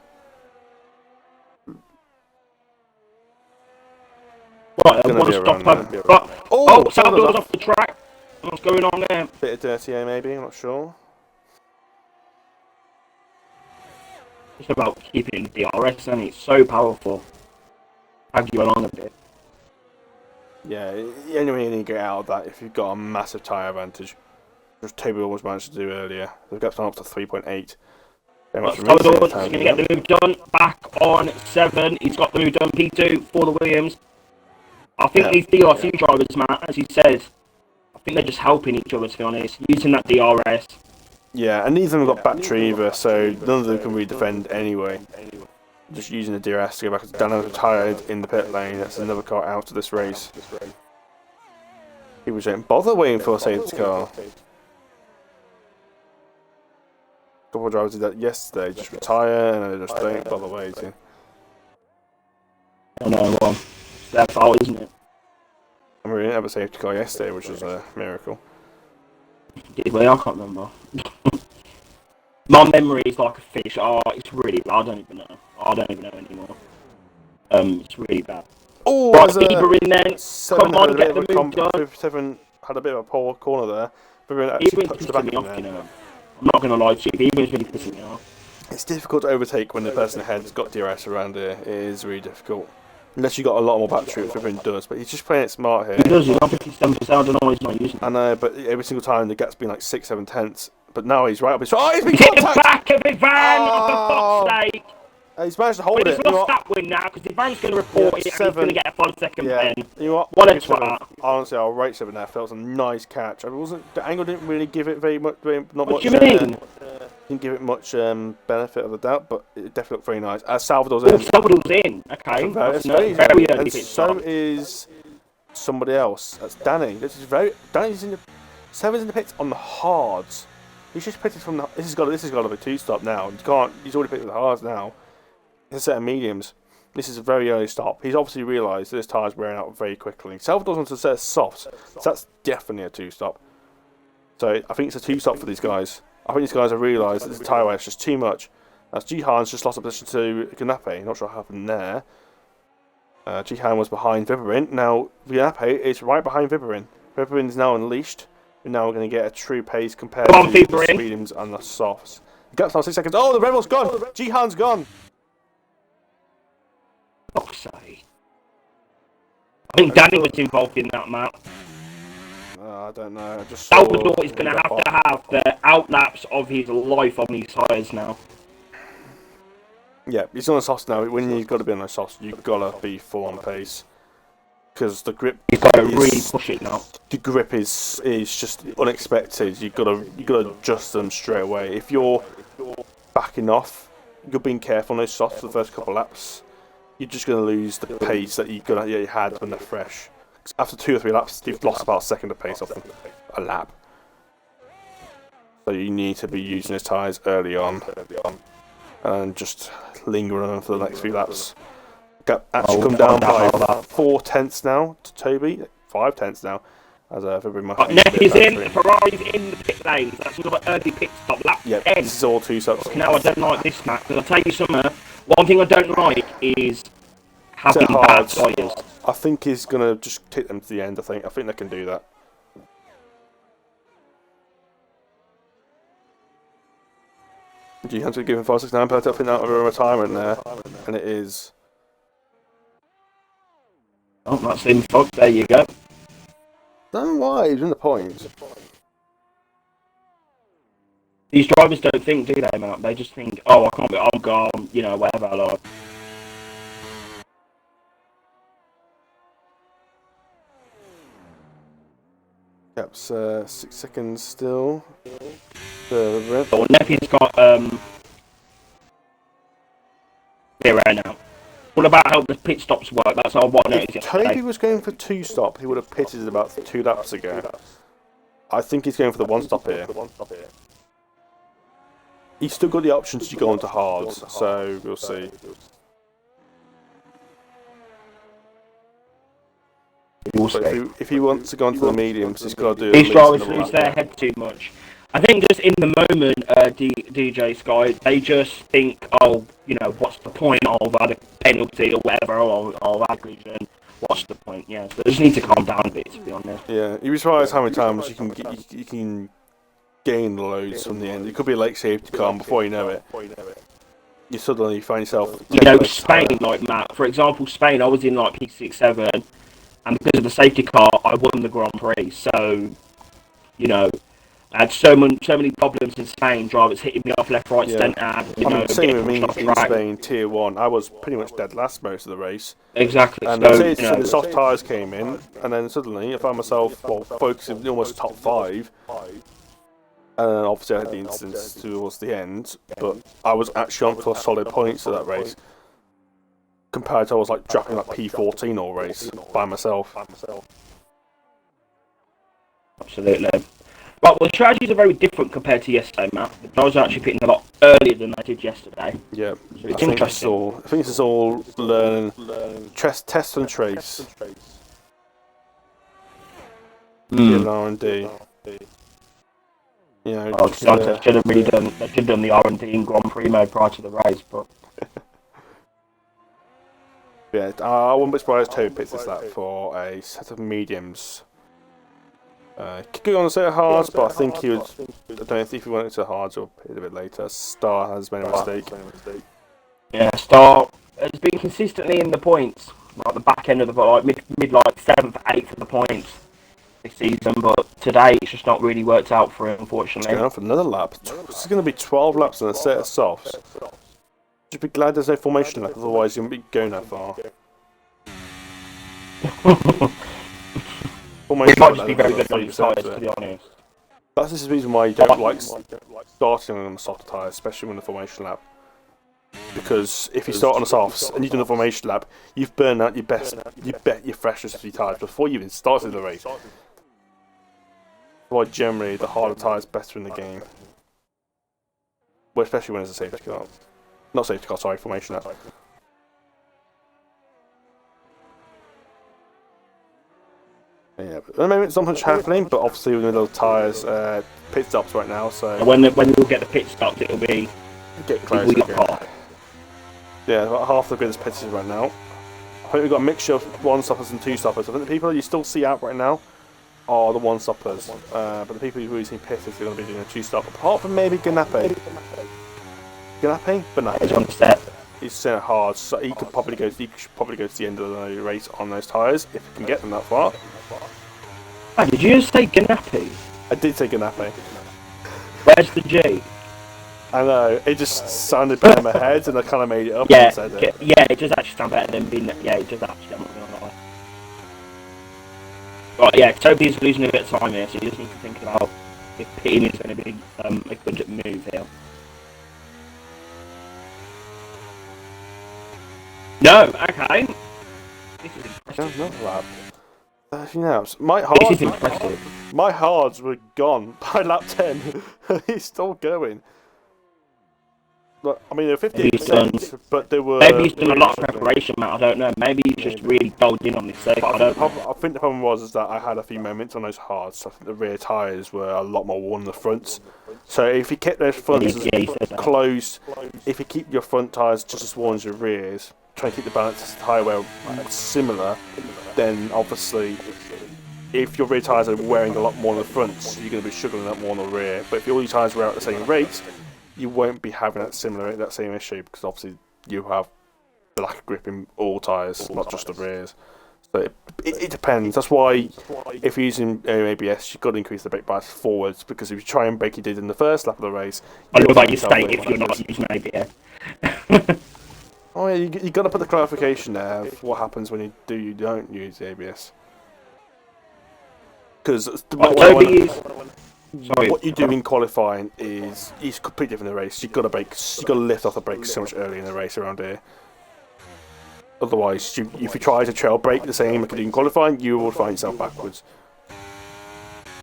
Right, one stop. Oh, Salvador's off the track. What's going on there? Bit of dirty air, maybe. I'm not sure. It's about keeping DRS, and it's so powerful. Drag you along a bit. Yeah, the only way you need to get out of that if you've got a massive tyre advantage, which Toby almost managed to do earlier. They've got up to 3.8. Salvador's going to get the move done. Back on 7. He's got the move done. P2 for the Williams. I think these DRC drivers, Matt, as he says, I think they're just helping each other, to be honest, using that DRS. Yeah, and neither of them got battery either, so none of them can really defend anyway. Just using the DRS to go back. Dano's retired in the pit lane. That's another car out of this race. People didn't bother waiting for a safety car. A couple of drivers did that yesterday, just retire and they just don't bother waiting. I know, well, it's their fault, isn't it? I mean, we didn't have a safety car yesterday, which was a miracle. Did we? I can't remember. My memory is like a fish. Oh, it's really bad. I don't even know. I don't even know anymore. It's really bad. Oh, right, Bieber in then. Come on, get the move done. 7 had a bit of a poor corner there. Vivian Even actually touched the back pissing me in off, there. you know. I'm not going to lie to you, Even's really pissing me off. It's difficult to overtake when the person ahead's got DRS around here. It is really difficult. Unless you've got a lot more battery, which Vivian does, but he's just playing it smart here. He does, he's on 57%, I don't know why he's not using it. I know, but every single time the gap's been like 6-7 tenths. But now he's right up his... Oh, he's been Get the contacted! back of it, Van! Oh, for fuck's sake! He's managed to hold But it. he's lost that win now, because the Van's going to report it, and he's going to get a 5-second pen. You know what a twat. Honestly, I'll rate 7 there. Felt a nice catch. The angle didn't really give it very much... Not what much, do you mean? Didn't give it much benefit of the doubt, but it definitely looked very nice. Salvador's in. Salvador's in, okay. That's very early and so is somebody else. That's Danny. Danny's in the... 7's in the pits on the hards. He's just pitted from the... This has got to be 2-stop now. He's already pitted with the hards now. It's a set of mediums. This is a very early stop. He's obviously realised that his tyre's wearing out very quickly. Salvador's on to a set of softs, so that's definitely a 2-stop. So I think it's a 2-stop for these guys. I think these guys have realised that this tyre wear is just too much. As Jihan's just lost a position to Ganape. Not sure what happened there. Jihan was behind Vivarin. Now Ganape is right behind Vivarin. Vivarin is now unleashed. And now we're going to get a true pace compared to the mediums and the softs. The gap's now 6 seconds. Oh, the Rebel's gone! Jihan's gone! Fuck's sake. I think Danny was involved in that map. I don't know. I just Salvador is going to have the outlaps of his life on these tyres now. Yeah, he's on a softs now. When you've got to be on a softs, you've got to be full on pace. Because the grip, you've got to really push it now. The grip is just unexpected. You've got to adjust them straight away. If you're backing off, you're being careful on those softs for the first couple of laps. You're just going to lose the pace that you had when they're fresh. After 2 or 3 laps, you've lost about a second of pace off a lap. So you need to be using his tyres early on, and just linger on them for the next few laps. Actually come down by 4 tenths now to Toby. 5 tenths now. As everybody must Neff in, Ferrari's in the pit lanes. That's another early pit stop. Lap 10. This is all 2 stops. Now I don't like this map, because I'll tell you something. One thing I don't like is having bad tyres. I think he's going to just take them to the end, I think they can do that. Do you have to give him 569 per? I think that was a retirement there. And it is. Oh, that's in fog. There you go. Don't know why he's in the points. These drivers don't think, do they, Matt? They just think, oh, I can't be, I'm gone, you know, whatever I like. Yep, 6 seconds still. Well, Neffy's got, 0 now. What about how the pit stops work? That's all what I noticed yesterday. If Toby was going for 2-stop, he would have pitted about 2 laps ago. I think he's going for the 1-stop here. He's still got the option to go onto hards, so we'll see. If he wants to go onto the mediums, he's got to do it. These drivers lose their head too much. I think just in the moment, DJ Sky, they just think, oh, you know, what's the point of a penalty or whatever, or aggregation? What's the point? Yeah, so they just need to calm down a bit, to be honest. Yeah, you realise how many times you can gain loads from the end. It could be a late safety car, and before you know it, you suddenly find yourself. You know, Spain, like Matt, for example, Spain, I was in like P67, and because of the safety car, I won the Grand Prix. So, you know, I had so many problems in Spain, drivers hitting me off left, right, centre. Same with me in Spain, Tier 1. I was pretty much dead last most of the race. Exactly. And so, the soft tyres came in, and then suddenly I found myself focusing almost top 5. And then obviously I had the incidents towards the end, but I was actually on for solid points of that race. Compared to I was like dropping like P14 all race by myself. Absolutely. Right, well, the strategies are very different compared to yesterday, Matt. I was actually pitting a lot earlier than I did yesterday. Yeah, so it's interesting. I think this is all learning, test and trace. R&D. You know, I should have really done. They should have done the R&D in Grand Prix mode prior to the race, but. Yeah, I wouldn't be surprised Toby pits this lap for a set of mediums. Could go on a set of hards, but I think he would. I don't know if he went into hards or a bit later. Star has made a mistake. Yeah, Star has been consistently in the points, like the back end of the like mid like 7th, 8th of the points this season, but today it's just not really worked out for him, unfortunately. He's going on for another lap. This is going to be 12 laps and a set of softs. Just be glad there's no formation lap, otherwise you wouldn't be going that far. It might just be very good on the tyres, to be honest. That's the reason why you don't like starting on the soft tyres, especially when the formation lap. Because if you start on the softs and you do the formation lap, you've burned out your freshest of your tyres before you even started the race. That's why generally the harder tyres better in the game. Well, especially when it's a safety car. Not safety car, sorry, formation lap. Yeah, but at the moment it's not much happening, but obviously with the little tyres, pit stops right now, so... When we'll get the pit stops, it'll be... Get close again. Yeah, about half the grid is pitted right now. I think we've got a mixture of one-stoppers and two-stoppers. I think the people you still see out right now are the one-stoppers, but the people you've really seen pitted are going to be doing a two-stop, apart from maybe Ganape. Ganape? But no. He's on the set. He's sent it hard, so he should probably go to the end of the race on those tyres, if he can get them that far. Oh, did you just say Ganape? I did say Ganape. Where's the G? I know, it just sounded better in my head, and I kind of made it up yeah, and said it. Yeah, it does actually sound better than being... Yeah, it does actually, I'm not going to lie. Right, yeah, Toby's losing a bit of time here, so you just need to think about if pitting is going to be a good move here. No, okay. This is impressive. No, not lap. 13 laps. This is impressive. My hards were gone by lap 10. He's still going. Look, I mean, they're 50%, but they were... Maybe he's done a lot of preparation, Matt, I don't know. Maybe he's just really dialed in on this circuit, I don't know. I think the problem was that I had a few moments on those hards, so I think the rear tyres were a lot more worn than the fronts. So if you kept those fronts closed, if you keep your front tyres just as worn as your rears, try and keep the balance tyre wear similar, then obviously if your rear tyres are wearing a lot more than the fronts, you're going to be struggling a lot more on the rear. But if all your tyres wear at the same rate, you won't be having that same issue, because obviously you have the lack of grip in all tyres, not just the rears. So it depends. That's why if you're using ABS, you've got to increase the brake bias forwards, because if you try and brake you did in the first lap of the race... I look like you state if you're not using ABS. Oh yeah, you got to put the clarification there of what happens when you don't use ABS. Because what you do in qualifying is completely different in the race. You've got to lift off the brakes so much earlier in the race around here. Otherwise, if you try to trail brake the same like you do in qualifying, you will find yourself backwards.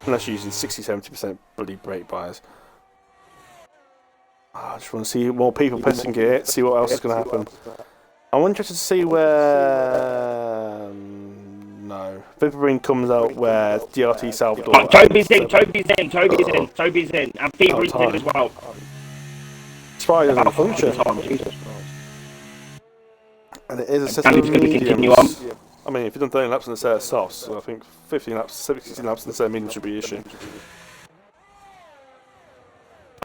Unless you're using 60-70% bloody brake bias. I just want to see more people pressing gear, see what else is going to happen. I'm interested to see where... No. Bahrain comes out where DRT Salvador... Oh, Toby's in, and Fever's in as well. Spider doesn't function. And it is a system of mediums. I mean, if you've done 30 laps in the set of softs, so I think 15 laps, 16 laps in the set of mediums should be an issue.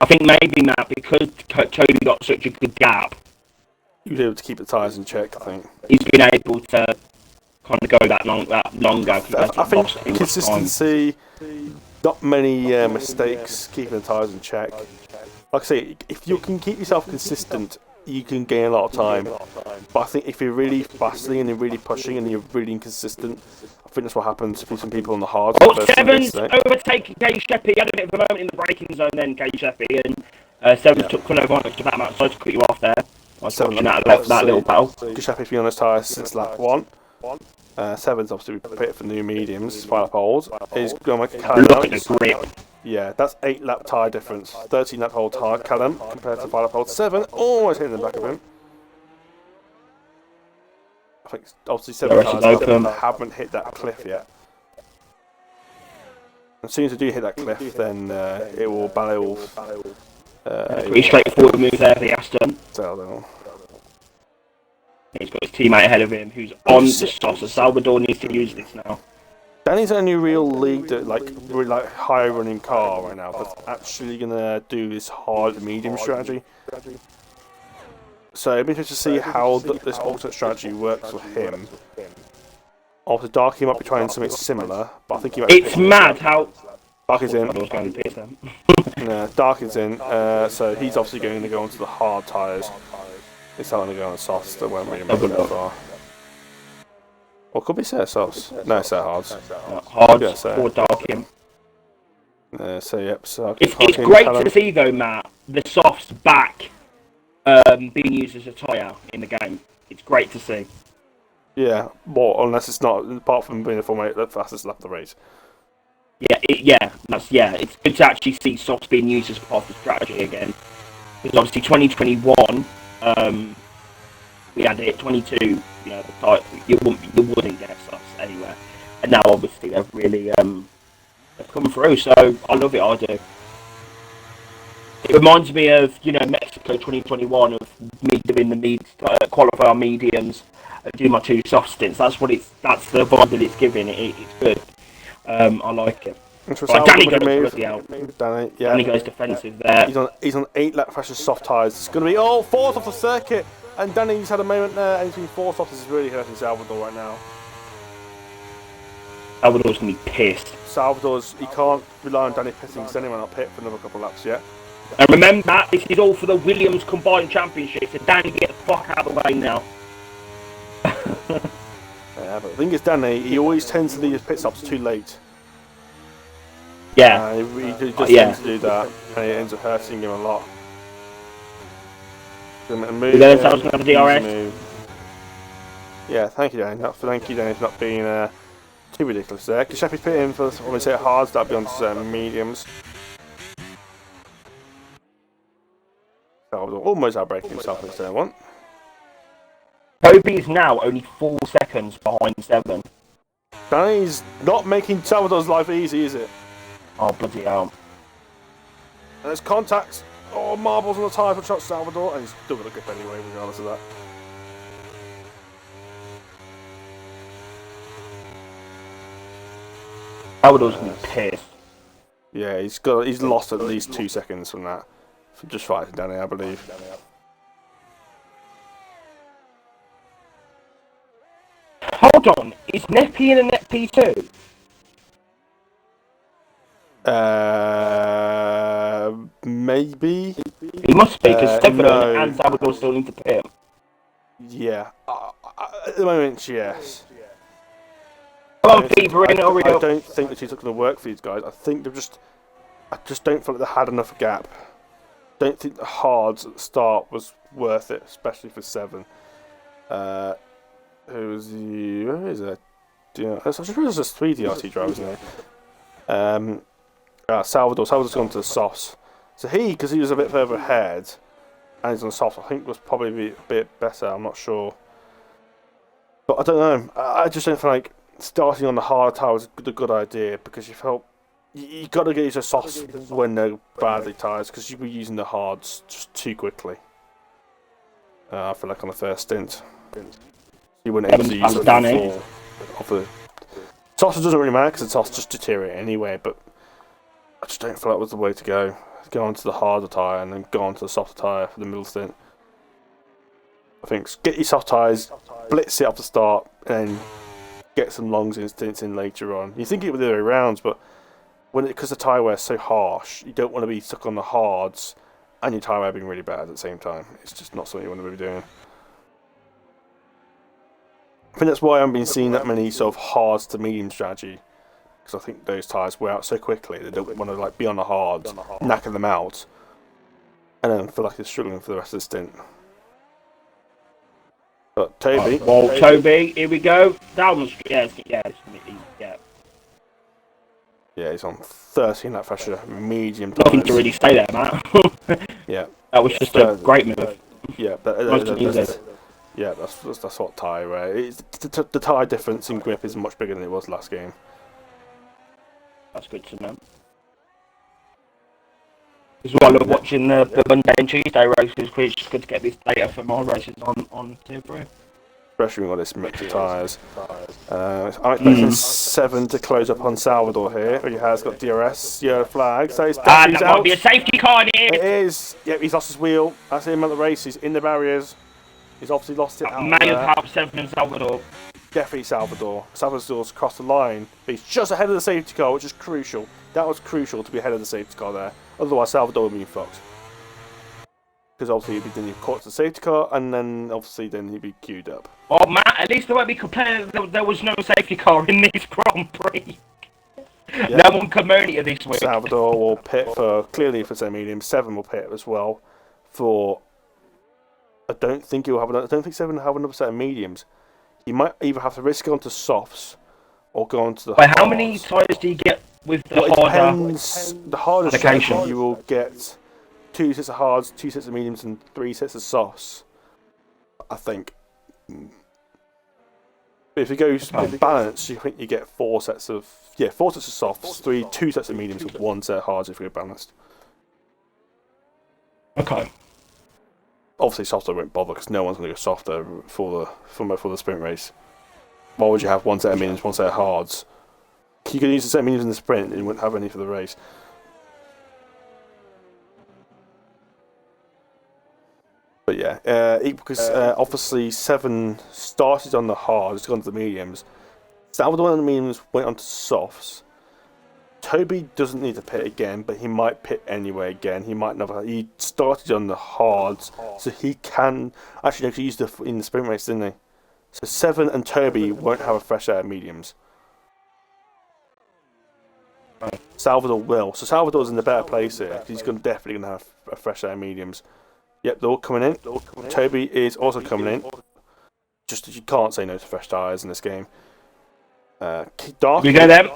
I think maybe, Matt, because Toby got such a good gap, he was able to keep the tyres in check, I think. He's been able to kind of go that longer. I think consistency, not many mistakes, keeping the tyres in check. Like I say, if you can keep yourself consistent, you can gain a lot of time. But I think if you're really fastly and you're really pushing and you're really inconsistent, I think that's what happens to some people on the hards. Oh, Seven's overtaking Kay Sheppy. He had a bit of a moment in the braking zone then, Kay Sheppy, and Seven's took full advantage of that amount. Sorry to cut you off there. I was watching that little battle. Kay Sheppy's been on his tyres since lap 1. Seven's obviously prepared for new mediums, 5 lap holes. He's going like a Callum. Look at the grip. Yeah, that's 8 lap tyre difference. 13 lap hole tyre Callum compared to 5 lap hole 7. Almost hitting the back of him. I think obviously 7 tyres haven't hit that cliff yet. As soon as they do hit that cliff, then it will ballet. Pretty straightforward move there for the Aston. He's got his teammate ahead of him who's on the stop, so Salvador needs to use this now. Danny's the only real league that really high running car right now that's actually gonna do this hard medium strategy. So it'd be interesting to see how this alternate strategy works for him. After Dark, he might be trying something similar, but I think he might. It's mad how Dark is in. Yeah, Dark is in. So he's obviously going to go onto the hard tyres. He's not going to go on the softs that won't really make it that far. Or could be set softs. No, set hards. Hards or dark. So yep. So it's great to see though, Matt. The softs back being used as a tyre in the game. It's great to see. Yeah, well, unless it's not, apart from being a Formula 8, the fastest lap of the race. It's good to actually see softs being used as part of the strategy again. Because obviously 2021, we had it. 22, you wouldn't get softs anywhere. And now obviously they've really they've come through. So I love it. I do. It reminds me of Mexico 2021 of me doing the qualifier mediums. Do my 2 soft stints. That's the vibe that it's giving. It's good. I like it. Right, Danny goes Danny goes defensive there. He's on 8 lap pressure soft tyres. It's going to be fourth off the circuit. And Danny's had a moment there, and he's been fourth off. This is really hurting Salvador right now. Salvador's going to be pissed. He can't rely on Danny pitting because Danny might not pit for another couple of laps yet. And remember, this is all for the Williams Combined Championship. So Danny, get the fuck out of the way now. Yeah, but the thing is, Danny, he always tends to leave his pit stops too late. Yeah. He just tends to do that, and it ends up hurting him a lot. Move, DRS. Yeah, thank you, Danny. Thank you, Danny, for not being too ridiculous there. Because Sheffy's pit in for when we say hards, that'd be on mediums. Salvador almost outbraking himself in turn 1. Toby is now only 4 seconds behind 7. Danny's not making Salvador's life easy, is it? Oh, bloody hell. And there's contacts. Oh, marbles on the tyre for Salvador. And he's still got a grip anyway, regardless of that. Salvador's going to be pissed. Yeah, he's lost at least 2 seconds from that. For just fighting Danny, I believe. Hold on, is Neppy in a Net P2? Maybe. He must be, because Stefan and Salvador still need to pit. Yeah, at the moment, yes. Come on, Fever in, hurry up. I don't think the 2's going to work for these guys. I just don't feel like they had enough gap. Don't think the hards at the start was worth it, especially for 7. Where is it? Yeah, I just realised there's 3 DRT drivers now. Salvador's gone to the softs. So because he was a bit further ahead, and he's on the softs, I think was probably a bit better, I'm not sure. But I don't know, I just don't feel like starting on the hard tyre was a good idea, because you got to get used to softs when they're badly tyres, because you were using the hards just too quickly. I feel like on the first stint. You wouldn't able to use it before. Softs doesn't really matter, because the softs just deteriorate anyway, but I just don't feel that was the way to go. Go onto the harder tyre and then go onto the softer tyre for the middle stint. I think get your soft tyres, blitz it off the start, and then get some longs and stints in later on. You think it would be the other way around, but because the tyre wear is so harsh, you don't want to be stuck on the hards and your tyre wear being really bad at the same time. It's just not something you want to be doing. I think that's why I haven't been seeing that many sort of hards to medium strategy, because I think those tyres wear out so quickly they don't want to be on the hards, knacker them out, and then feel like they're struggling for the rest of the stint. But Toby, Toby, here we go. That was yeah. Yeah, he's on 13 lap pressure, medium tyres. Nothing to really say there, Matt. Yeah, that was just a great move. Yeah, that's what tyre wear. The tyre difference in grip is much bigger than it was last game. That's good to know. This is why I love watching the Monday and Tuesday races, because it's just good to get this data for my races on Tier 3. especially with this mix of tyres. I'm expecting 7 to close up on Salvador here. He has got DRS, yellow flag, so he's that out. might be a safety car here. It is. Yep, he's lost his wheel. That's him at the race. He's in the barriers. He's obviously lost it. May have helped 7 and Salvador. Definitely Salvador. Salvador's crossed the line. But he's just ahead of the safety car, which is crucial. That was crucial to be ahead of the safety car there. Otherwise, Salvador would have been fucked. Because obviously he'd be caught to the safety car, and then obviously then he'd be queued up. Oh, Matt, at least there won't be complaining there was no safety car in this Grand Prix. Yeah. No one can moan at this week. Salvador will pit clearly for 7 mediums. 7 will pit as well for. I don't think 7 will have another set of mediums. He might either have to risk going to softs or go on to the. Wait, how many tyres do you get with the harder? The hardest section you will get 2 sets of hards, 2 sets of mediums, and 3 sets of softs. I think. But if it goes balanced, you think you get 4 sets of 4 sets of softs, 2 sets of mediums, and 1 set of hards if you go balanced. Okay. Obviously, softer won't bother because no one's going to go softer for the sprint race. Why would you have 1 set of mediums, 1 set of hards? You could use the set of mediums in the sprint and you wouldn't have any for the race. But yeah, because obviously 7 started on the hards, gone to the mediums. Salvador on the mediums went on to softs. Toby doesn't need to pit again, but he might pit anyway again. He might not. He started on the hards, so he can actually use in the sprint race, didn't he? So 7 and Toby won't have a fresh set of mediums. Salvador will. So Salvador's in the better place here. He's definitely going to have a fresh set of mediums. Yep, they're all coming in. Toby is also coming in. Just you can't say no to fresh tyres in this game. Dark. We go then.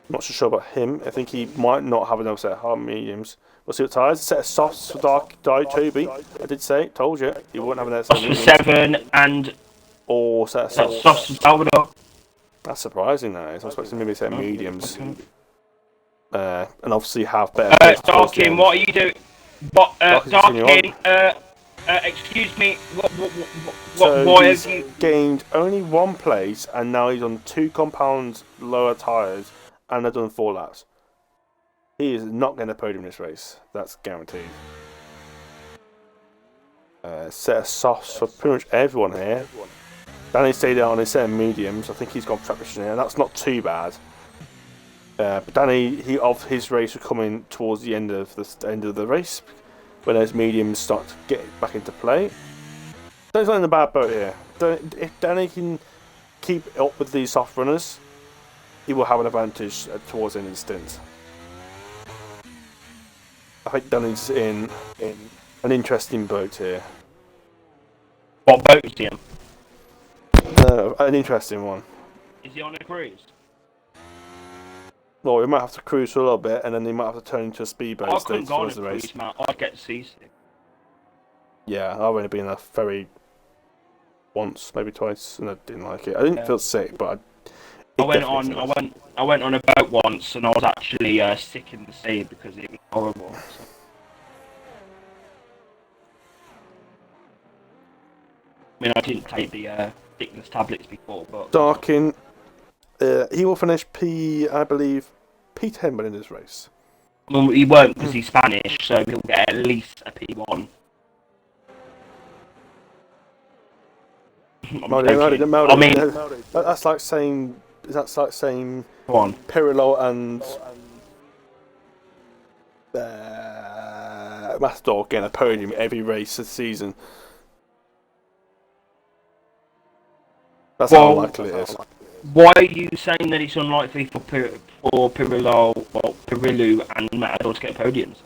Not so sure about him. I think he might not have another set of hard mediums. We'll see what tyres. A set of softs for Toby. I did say, told you, he wouldn't have another set of mediums. 7 and. Or set of softs. Softs for Salvador. That's surprising, that is. I was expecting maybe a set of mediums. And obviously have better. Darkin, what are you doing? Darkin, excuse me. Why have you gained only 1 place, and now he's on 2 compounds lower tyres, and they've done 4 laps. He is not going to podium this race. That's guaranteed. Set of softs for pretty much everyone here. Danny stayed on his set of mediums. I think he's gone track mission here. That's not too bad. But Danny, his race will come in towards the end of the race, when those mediums start to get back into play. Danny's not in a bad boat here. If Danny can keep up with these soft runners, he will have an advantage towards the end of the stint. I think Danny's in an interesting boat here. What boat is he in? An interesting one. Is he on a cruise? Well, we might have to cruise for a little bit, and then he might have to turn into a speedboat. I couldn't go on a cruise, man. I'd get seasick. Yeah, I've only been on a ferry once, maybe twice, and I didn't like it. I didn't feel sick, but I went on a boat once, and I was actually sick in the sea because it was horrible. So. I mean, I didn't take the sickness tablets before, but Darkin, he will finish I believe, P10 in this race. Well, he won't because he's Spanish, so he'll get at least a P1. I mean, that's like saying Pirillo and Matador getting a podium every race this season. That's how unlikely it is. Why are you saying that it's unlikely for Pirillo and Matador to get podiums?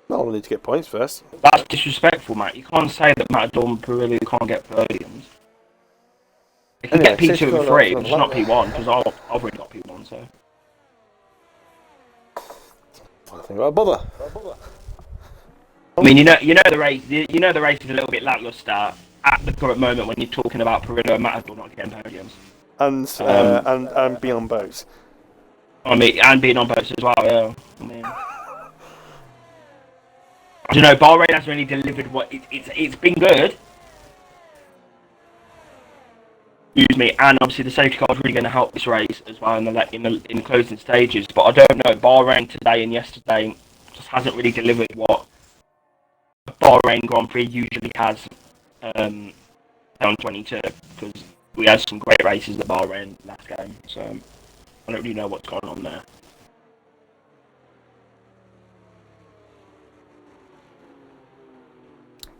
No, we'll need to get points first. That's disrespectful, Matt. You can't say that Matador and Pirillo can't get podiums. They can get P2 and 3, but it's not P1, because I've already got P1, so... I think I'll bother. I mean, you know the race is a little bit lackluster at the current moment when you're talking about Pirillo and Matador not getting podiums. And being on boats. I mean, and being on boats as well, yeah. I don't know. Bahrain hasn't really delivered what it's been good. Excuse me, and obviously the safety car is really going to help this race as well in the closing stages. But I don't know. Bahrain today and yesterday just hasn't really delivered what a Bahrain Grand Prix usually has. Down 22 because we had some great races at Bahrain last game, so I don't really know what's going on there.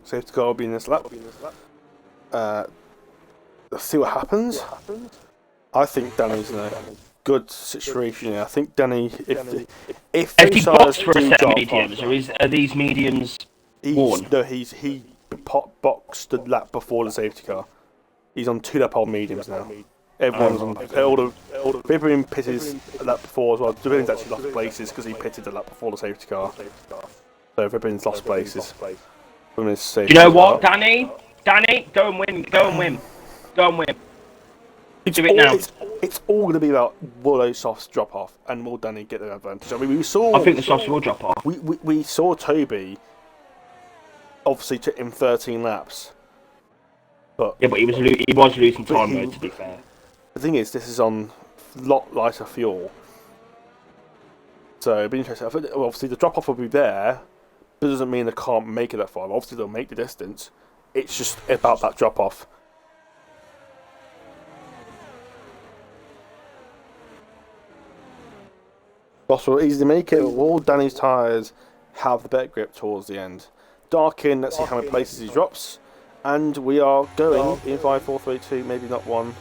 Safety car will be in this lap. Let's see what happens. I think Danny's in a good situation here. I think Danny, if has he boxed for a set of mediums, or are these mediums worn? No, he boxed the lap before the safety car. He's on 2 lap old mediums now. Everyone's on all the Vibrin pitted a lap before as well. Vibrin's actually lost places because he pitted the lap before the safety car. So Vibrin's lost places. Do you know what, Danny? Danny, go and win. Go and win. Go and win. Do it now. It's all going to be about will those softs drop off and will Danny get the advantage. I mean, I think the softs will drop off. We saw Toby obviously took him 13 laps. But yeah, but he was losing time though, to be fair. The thing is, this is on a lot lighter fuel. So it'll be interesting. I think, obviously the drop off will be there, but it doesn't mean they can't make it that far. Obviously they'll make the distance. It's just about that drop off. Ross will easily make it. All Danny's tyres have the better grip towards the end. Dark in, let's see how many places he drops. And we are going in 5, 4, 3, 2, maybe not 1.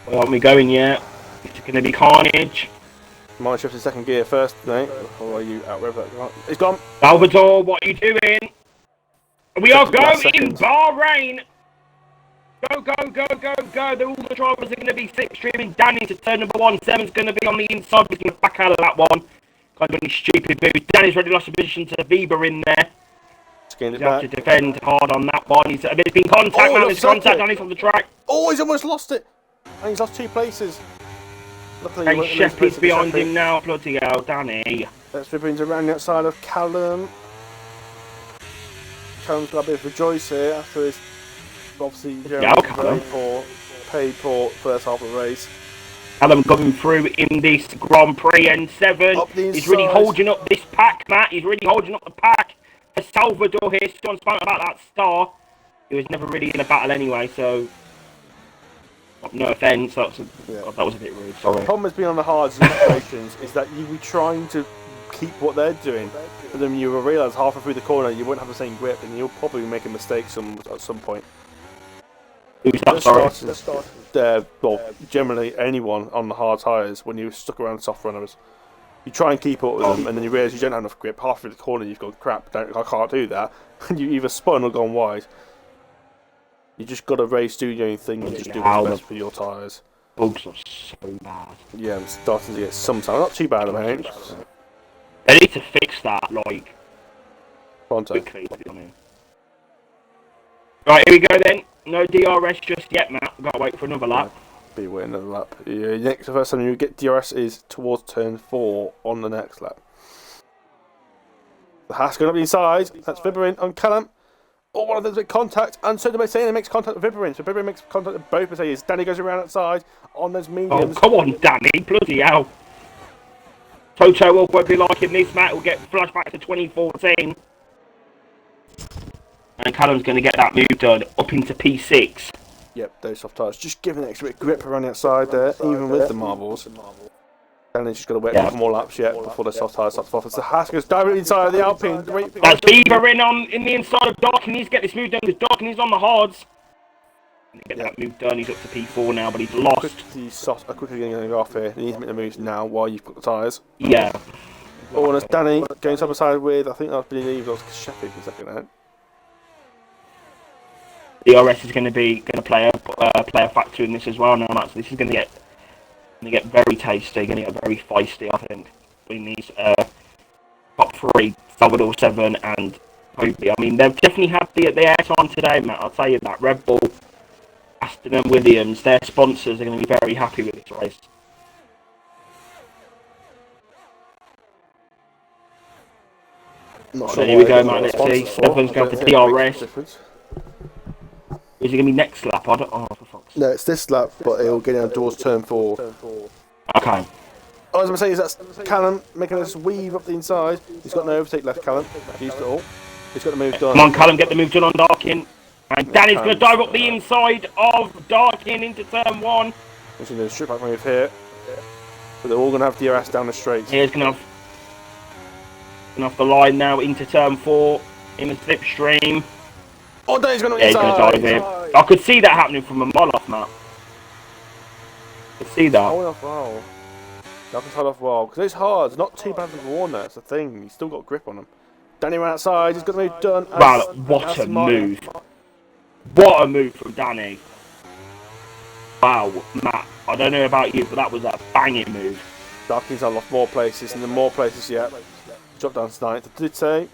Well, aren't we going yet? It's going to be carnage. Might shift to second gear first, mate. Or are you out rev? It's gone. Salvador, what are you doing? We are going in Bahrain. Go, go, go, go, go. All the drivers are going to be slipstreaming Danny to turn number 1. 7's going to be on the inside. He's going to back out of that one. Can't do any stupid moves. Danny's already lost a position to Weber in there. He's have to defend hard on that one. He's been contact, man. There's contact. Danny's on the track. Oh, he's almost lost it. And he's lost 2 places. Luckily, and Sheppy's behind him now. Bloody hell, Danny. Let's rip around the outside of Callum. Callum's got a bit of rejoice here after his obviously paid for first half of the race. Callum going through in this Grand Prix N7. He's really holding up this pack, Matt. He's really holding up the pack. For Salvador here, still spoken about that star. He was never really in a battle anyway, so no offence. God, that was a bit rude. Sorry. The problem has been on the hard situations is that you be trying to keep what they're doing, but then you will realise halfway through the corner you won't have the same grip, and you'll probably make a mistake at some point. Who's that? Sorry. Well, generally anyone on the hard tyres when you're stuck around soft runners. You try and keep up with them, and then you realise you don't have enough grip. Half through the corner, you've gone, crap, I can't do that. And you either spun or gone wide. You just got to race, do your own thing, and just do what's best for your tyres. Bugs are so bad. Yeah, I'm starting to get some time. Not too bad, I mean. They need to fix that, like, Pronto. quickly. Right, here we go then. No DRS just yet, Matt. We've got to wait for another lap. Be waiting another lap. Yeah, the first time you get DRS is towards turn 4 on the next lap. The Haas going up the inside. That's Vibrin on Callum. Oh, one of them makes contact, and so the Mercedes makes contact with Vibrin. So Vibrin makes contact with both Mercedes. Danny goes around outside on those mediums. Oh, come on, Danny. Bloody hell. Toto won't be liking this, Matt. We'll get flashback to 2014. And Callum's going to get that move done up into P6. Yep, those soft tyres. Just giving an extra bit of grip around the outside there, even with the marbles. Danny's just got to wait a couple more laps yet before the soft tyres starts off. It's the Haas goes directly inside of the Alpine. That's Bieber in the inside of Dark. He needs to get this move done because Dark is on the hards. Get that move done. He's up to P4 now, but he's lost. The soft are quickly going to go off here. They need to make the moves now while you've got the tyres. Yeah. Oh, and it's Danny going side by side with, I think I believe it was Sheffield for a second there. DRS is going to play a factor in this as well now, Matt. So this is going to get very tasty, going to get very feisty, I think. Between these top 3, Salvador 7 and Kobe. I mean, they've definitely had the air time today, Matt. I'll tell you that. Red Bull, Aston and Williams, their sponsors are going to be very happy with this race. Not Oh, sure here why we go, he's man. not Let's see. responsible for. Stefan's I going don't for think it makes a DRS. difference. Is it going to be next lap? I don't. Oh, for fuck's sake. No, it's this lap, but it'll get out towards turn 4. Okay. All I was going to say is that's Callum making us weave up the inside. He's got no overtake left, Callum. Used it all. He's got the move done. Come on, Callum, get the move done on Darkin. And Danny's going to Callum's dive up the inside of Darkin into turn 1. He's going to do a strip back move here. But they're all going to have DRS down the straight. Here's going to have the line now into turn 4 in the slipstream. Oh, Danny's going to Yeah, he's going to dive in. I could see that happening from a mile off, Matt. I could see that. Hold off well. That can hold off well. Because it's hard. It's not too bad for Warner. That's the thing. He's still got grip on him. Danny ran outside. He's got the move done. Wow, what a move. What a move from Danny. Wow, Matt. I don't know about you, but that was a banging move. Darkins have lost more places, and then more places yet. Dropped down to 9th. I did say.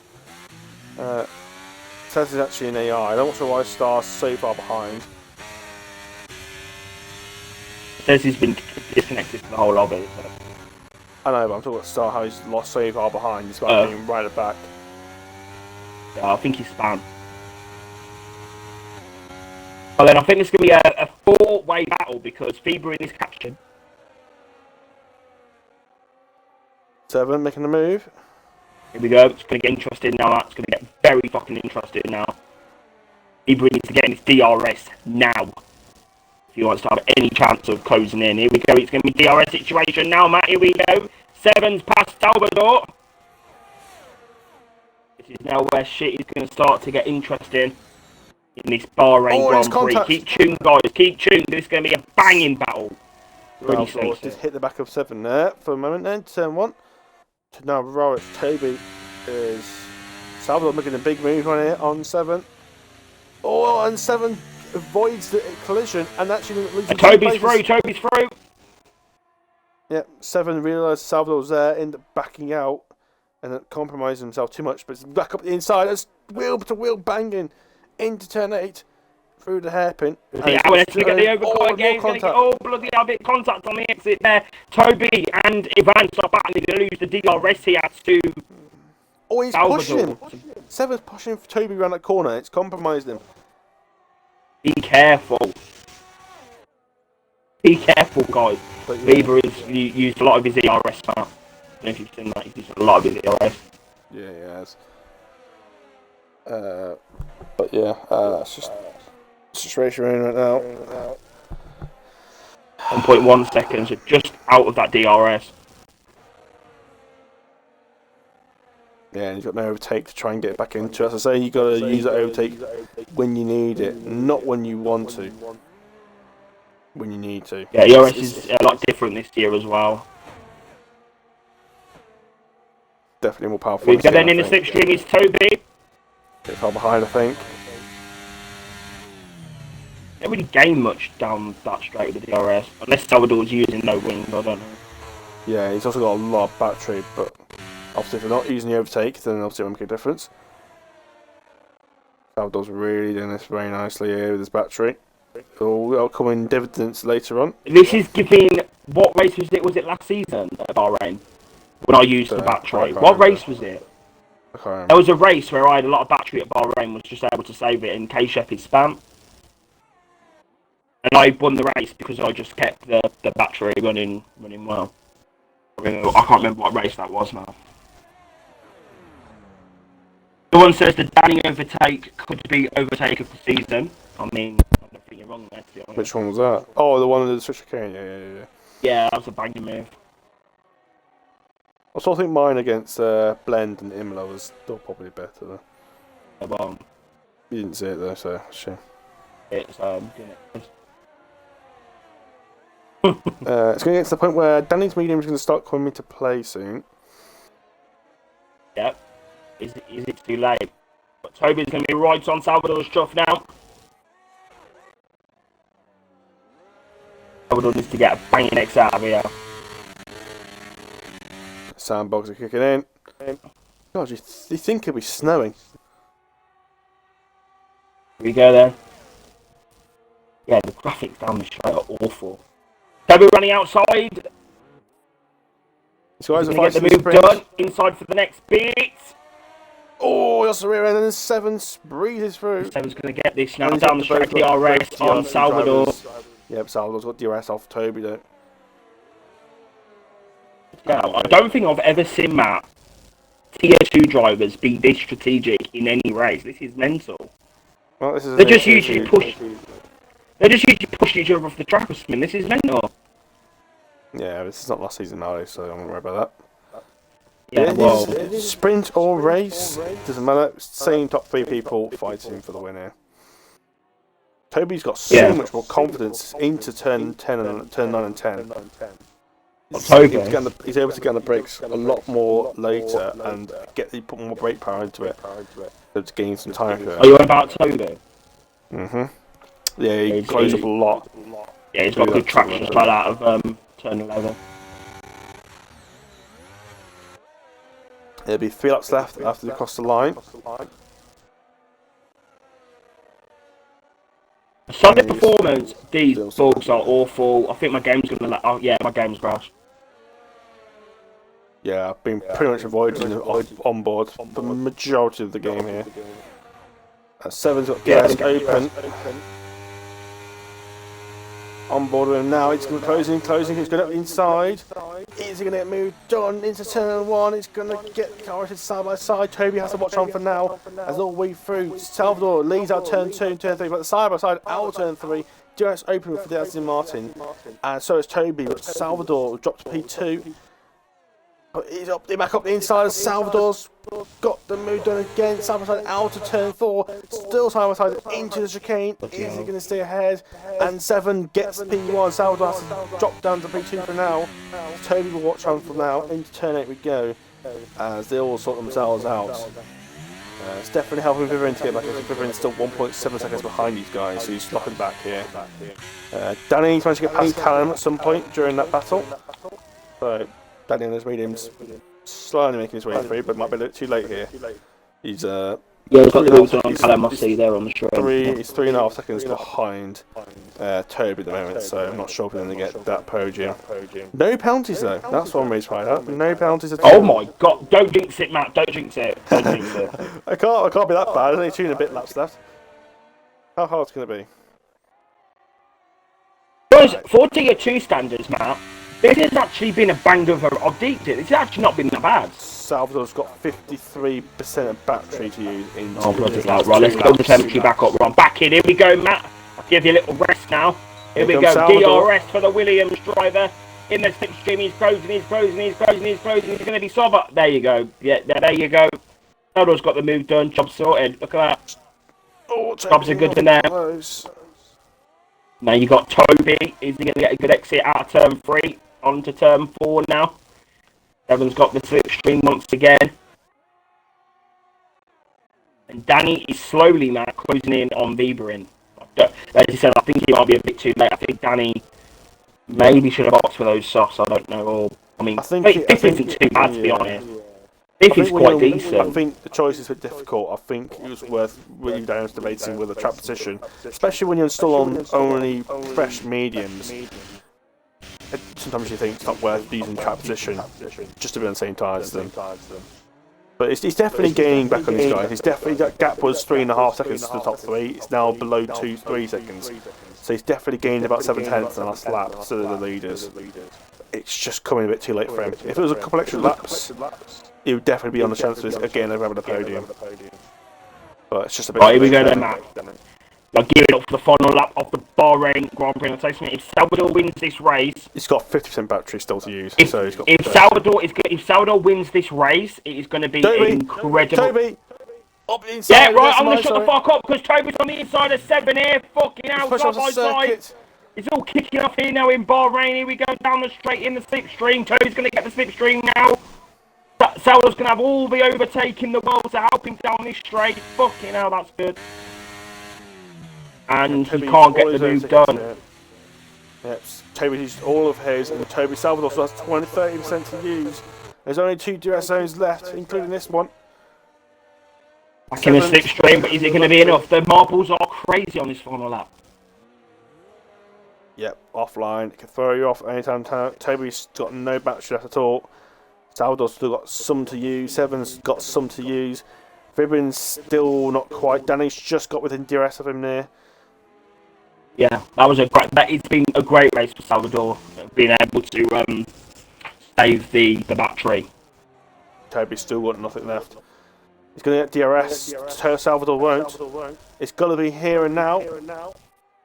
Says it's actually an AI. I'm not sure why Star's so far behind. Says he's been disconnected for the whole of it. So. I know, but I'm talking about Star, how he's lost so far behind, despite being right at the back. Yeah, I think he's spam. Well, then I think it's going to be a 4-way battle because February is captured. 7 making the move. Here we go. It's going to get interesting now. It's going to get very fucking interesting now. February needs to get in his DRS now. If he wants to have any chance of closing in. Here we go. It's going to be DRS situation now, Matt. Here we go. 7's past Salvador. This is now where shit is going to start to get interesting. In this Bahrain Grand Prix. Keep tuned, guys. Keep tuned. This is going to be a banging battle. Really just hit the back of 7 there for a moment then. Turn 1. Now, Rory, Toby is Salvador making a big move on here on 7. Oh, and 7 avoids the collision and actually loses. Toby's through. Toby's through. Yeah, 7 realised Salvador was there, ended up backing out and compromised himself too much, but it's back up the inside. It's wheel to wheel banging into turn 8 through the hairpin. Yeah, well, let's get the overcut again. Oh, bloody hell, bit contact on the exit there. Toby and Ivan start battling. They're going to lose the DRS here to. Oh, he's Salvador. pushing. 7's pushing for Toby around that corner. It's compromised him. Be careful. Be careful, guys. Bieber has used a lot of his ERS, man. I don't know if you've seen that. He's used a lot of his ERS. Yeah, he has. But yeah, it's just situation we're in right now. 1.1 seconds, so just out of that DRS. Yeah, and you've got no overtake to try and get back into it. As I say, you've got to use that overtake when you need it, not when you want to. When you need to. Yeah, ERS is a lot different this year as well. Definitely more powerful. We've got then in the slipstream is Toby. Bit far behind, I think. Don't really gain much down that straight with the DRS, unless Salvador's using no wings, I don't know. Yeah, he's also got a lot of battery, but obviously if they're not using the overtake, then obviously it won't make a difference. Salvador's really doing this very nicely here with his battery. It'll come in dividends later on. This is giving... What race was it? Was it last season at Bahrain? When I used the battery. What race was it? There was a race where I had a lot of battery at Bahrain, was just able to save it in case Shep is spam. And I won the race because I just kept the battery running well. I can't remember what race that was now. The one says the Danny overtake could be overtake of the season. I mean, I don't think you're wrong there, to be honest. Which one was that? Oh, the one with the switch cane. Yeah. Yeah, that was a banging move. I still think mine against Blend and Imola was still probably better though. Yeah, well, you didn't see it though, so shame. It's it's going to get to the point where Danny's medium is going to start coming into play soon. Yep. Is it too late? But Toby's going to be right on Salvador's chuff now. Salvador needs to get a banging X out of here. Sandbox are kicking in. God, you think it'll be snowing? Here we go then. Yeah, the graphics down the straight are awful. Toby running outside. These guys are He's going to get the move done. Inside for the next bit. Toby off the rear end, and then Seven breezes through. Seven's going to get this now And he's down got the straight. DRS on DRC Salvador. drivers. Yep, Salvador's got DRS off Toby though. Yeah, I don't think I've ever seen Matt Tier 2 drivers be this strategic in any race. This is mental. Well, this is They just usually push each other off the track with spin. This is mental. Yeah, this is not last season now, so I'm not worried about that. Yeah, well, sprint or race, doesn't matter. Same top 3 people fighting for the win here. Toby's got so much more confidence into turn 10 and turn 9 and 10. He's able to get on the brakes a lot more later and put more brake power into it to gain some time. Are you on about Toby? Yeah, he closed up a lot. Yeah, he's got good traction like that of turn 11. There'll be 3 laps left after they cross the line. Solid performance. These bugs are awful. I think my game's gonna. Oh yeah, my game's crashed. Yeah, I've been pretty much avoiding the onboard for the majority of the game here. Seven's got gas open. Onboard with him now. It's going to closing. He's going up inside. Is he going to get moved on into turn 1? It's going to get carried side by side. Toby has to watch on for now. As all the way through, Salvador leads out turn 2 and turn 3, but side by side out turn 3. Direct open for Aston Martin, and so is Toby. But Salvador dropped to P2. But he's back up the inside. Salvador's got the move done again. Side by side out to turn 4. Still side by side into the chicane. Is he going to stay ahead? And 7 gets P1. Salvador has to drop down to P2 for now. Toby will watch on from now. Into turn 8 we go. As they all sort themselves out. It's definitely helping Vivian to get back. Vivian's still 1.7 seconds behind these guys, so he's locking back here. Danny's managed to get past Callum at some point during that battle. So Danny has made him slowly making his way through, but might be a little too late here. He's he's got the wheels on Callum, I see there on the screen. He's 3.5 seconds behind Toby at the moment, so I'm not sure if we're going to get that podium. No penalties though, that's what I'm really trying out. No penalties at all. Oh my god, don't jinx it, Matt, don't jinx it. Don't jinx it. I can't be that bad, there's only 2 and a bit laps left. How hard's it going to be? Guys, for Tier 2 standards, Matt, this has actually been a bang of I've deeped it. It's actually not been that bad. Salvador's got 53% of battery to use in. Oh, bloody hell. Right, let's build the temperature back up. We're on back in. Here we go, Matt. I'll give you a little rest now. Here we go. DRS for the Williams driver. In the slipstream, he's closing. He's going to be sober. There you go. Yeah, there you go. Salvador's got the move done. Job sorted. Look at that. Jobs are good in there. Now you got Toby. Is he going to get a good exit out of turn 3 onto turn 4 now? Seven's got the slipstream once again. And Danny is slowly now closing in on Bieberin. As you said, I think he might be a bit too late. I think Danny maybe should have opted for those softs. I don't know. Or I mean, this isn't too bad to be honest. This is quite decent. I think the choice is a bit difficult. I think it was worth really down debating with a track position, especially when you're still on only fresh mediums. Sometimes you think it's not worth using trap position just to be on the same tyre as them. But he's definitely gaining back on these guys. He's definitely, that gap was 3.5 seconds to the top 3. It's now below 3 seconds. So he's definitely gained about 7/10 in the last lap to the leaders. It's just coming a bit too late for him. If it was a couple extra laps, he would definitely be on the chances again of having a podium. But it's just a bit. Right, here we go then, Matt. I'll give it up for the final lap of the Bahrain Grand Prix. If Salvador wins this race, he's got 50% battery still to use. If Salvador wins this race, it is going to be incredible. Toby, up the inside. Yeah, right. I'm going to shut the fuck up because Toby's on the inside of 7 here. Fucking hell, side by side. It's all kicking off here now in Bahrain. Here we go down the straight in the slipstream. Toby's going to get the slipstream now. Salvador's going to have all the overtaking the world to help him down this straight. Fucking hell, that's good. And he can't get the move done. Yep, Toby used all of his, and Toby Salvador still has 30% to use. There's only 2 DRS zones left, including this one. Back in the slipstream, but is it going to be enough? The marbles are crazy on this final lap. Yep, offline. It can throw you off anytime. Toby's got no battery left at all. Salvador's still got some to use. Seven's got some to use. Vibrin's still not quite. Danny's just got within DRS of him there. Yeah, that was a great. It's been a great race for Salvador, being able to save the battery. Toby's still got nothing left. He's going to get DRS. Salvador won't. It's got to be here and now. This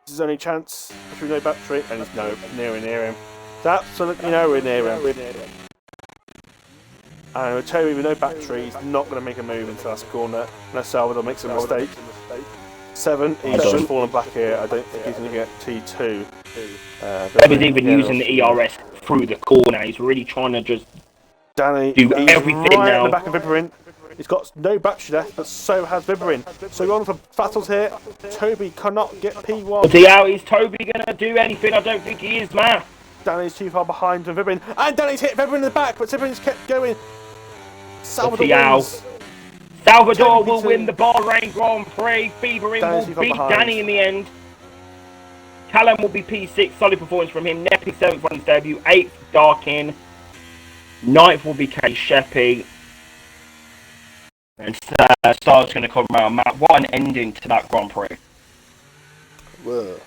is his only chance. If we no battery, and he's near him. It's absolutely nowhere near him. And with Toby with no battery, he's not going to make a move into that corner unless Salvador makes a mistake. 7, he's just fallen back here. I don't think he's going to get T2. Toby's even using the ERS through the corner. He's really trying to just Danny do everything right now. at the back of Vibrin. He's got no battery left, but so has Vibrin. So we're on for battles here. Toby cannot get P1. Is Toby going to do anything? I don't think he is, man. Danny's too far behind from Vibrin. And Danny's hit Vibrin in the back, but Vibrin's kept going. Salvador wins. Salvador will win the Bahrain Grand Prix. Bieberin will beat Danny in the end. Callum will be P6. Solid performance from him. Neppy 7th on his debut. 8th, Darkin. 9th will be Kay Sheppy. And Star's going to come around. Matt, what an ending to that Grand Prix. Whoa.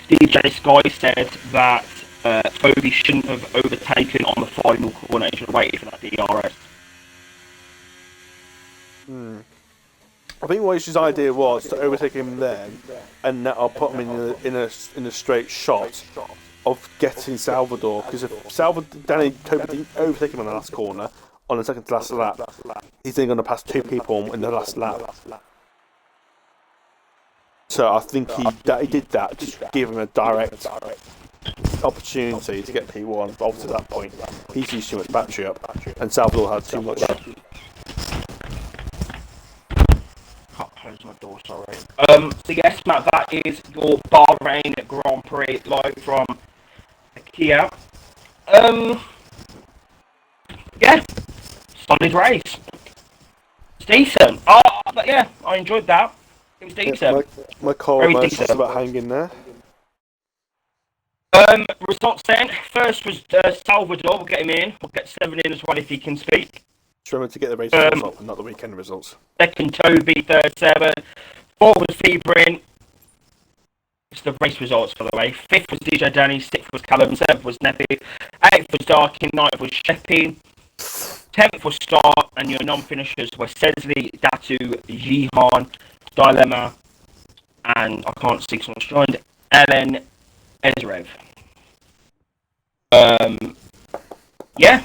DJ Sky said that Toby shouldn't have overtaken on the final corner. He should have waited for that DRS. I think what his idea was to overtake him then, and I'll put him in a straight shot of getting Salvador. Because if Toby didn't overtake him on the last corner on the second to last lap, he's then going to pass 2 people in the last lap. So I think he did that to give him a direct opportunity to get P1. But obviously at that point, he's used too much battery up, and Salvador had too much. Can't close my door, sorry. So yes, Matt, that is your Bahrain Grand Prix live from Kia. Yeah, solid race. It's decent. But yeah, I enjoyed that. It was decent. My car was just about hanging there. Results then. First was Salvador. We'll get him in. We'll get 7 in as well if he can speak. Just remember to get the race results up, not the weekend results. Second, Toby. Third, 7. 4th was Febrin. It's the race results, by the way. 5th was DJ Danny. 6th was Callum. 7th was Neppy. 8th was Darkin. 9th was Sheppy. 10th was Star. And your non-finishers were Sesley, Datu, Jihan, Dilemma, and I can't see someone's joined, Ellen Ezrev. Yeah,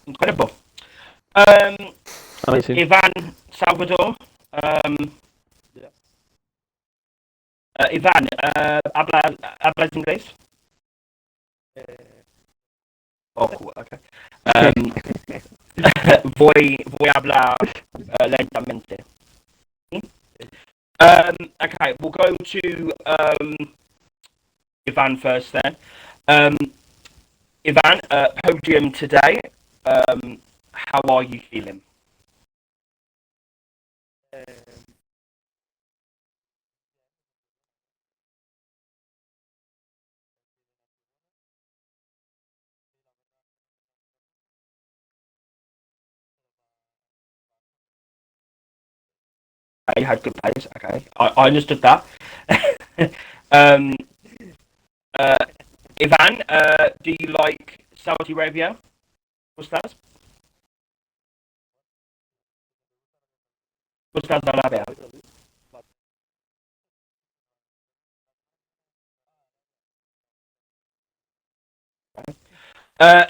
incredible. Amazing. Ivan Salvador. Ivan, hablas inglés? Oh, cool, okay. Voy a hablar lentamente. Okay, we'll go to Ivan first then. Ivan, podium today. How are you feeling? You had good pace. Okay, I understood that. Ivan, do you like Saudi Arabia? Ustaz? Ustaz Arabia.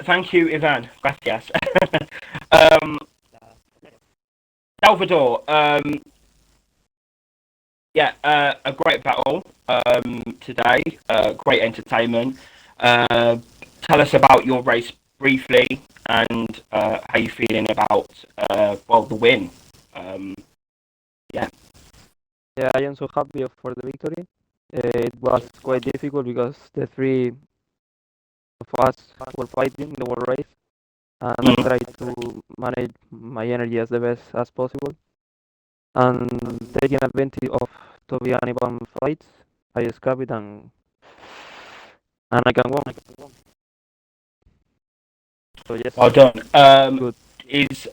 Thank you, Ivan. Gracias. Salvador, yeah, a great battle today. Great entertainment. Tell us about your race briefly and how you feeling about the win. Yeah. Yeah, I am so happy for the victory. It was quite difficult because the 3 of us were fighting the whole race, and I tried to manage my energy as the best as possible. And taking advantage of Toby and Ivan fights, I escaped it and I can win. So yes, Well done. good. Is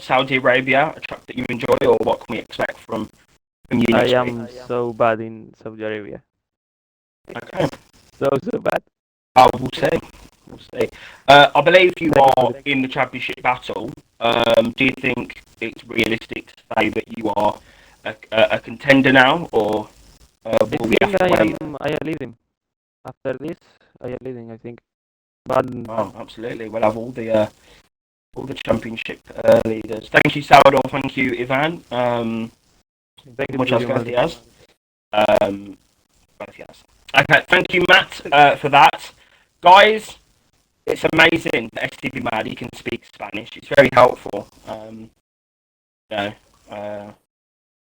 Saudi Arabia a track that you enjoy, or what can we expect from you I next week? am so bad in Saudi Arabia. Okay. So bad. Oh, we'll see. We'll see. I believe you Thank you are for the in the championship battle. Do you think it's realistic to say that you are a contender now, or I will we think have to wait? I am leading. After this, I am leading, I think. But Oh, absolutely. We'll have all the championship leaders. Thank you, Salvador. Thank you, Ivan. thank you to Muchas you, Mali. gracias. Gracias. Okay, thank you, Matt, for that. Guys, it's amazing that STB Mad, he can speak Spanish. It's very helpful. You know,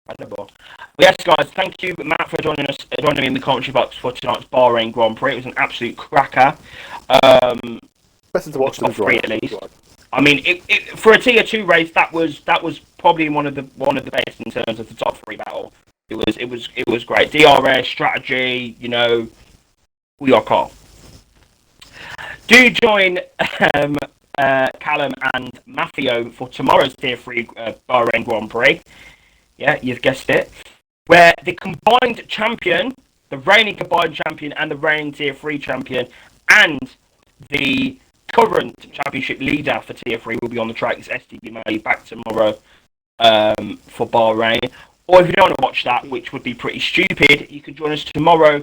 incredible. Yes, guys, thank you, Matt, for joining me in the commentary box for tonight's Bahrain Grand Prix. It was an absolute cracker. Better to watch Top them three drive. at least. I mean, for a tier 2 race, that was probably one of the best in terms of the top 3 battle. It was great. DRS strategy, you know, we are Carl. Do join Callum and Maffio for tomorrow's tier 3 Bahrain Grand Prix. Yeah, you've guessed it. Where the combined champion, the reigning combined champion, and the reigning tier 3 champion, and the current championship leader for tier 3 will be on the track. It's STB Mali back tomorrow for Bahrain. Or if you don't want to watch that, which would be pretty stupid, you can join us tomorrow.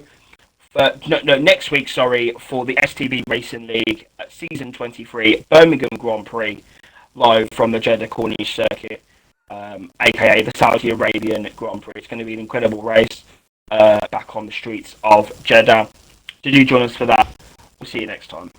Next week, sorry, for the STB Racing League Season 23 Birmingham Grand Prix, live from the Jeddah Corniche Circuit, aka the Saudi Arabian Grand Prix. It's going to be an incredible race back on the streets of Jeddah. Did you join us for that? We'll see you next time.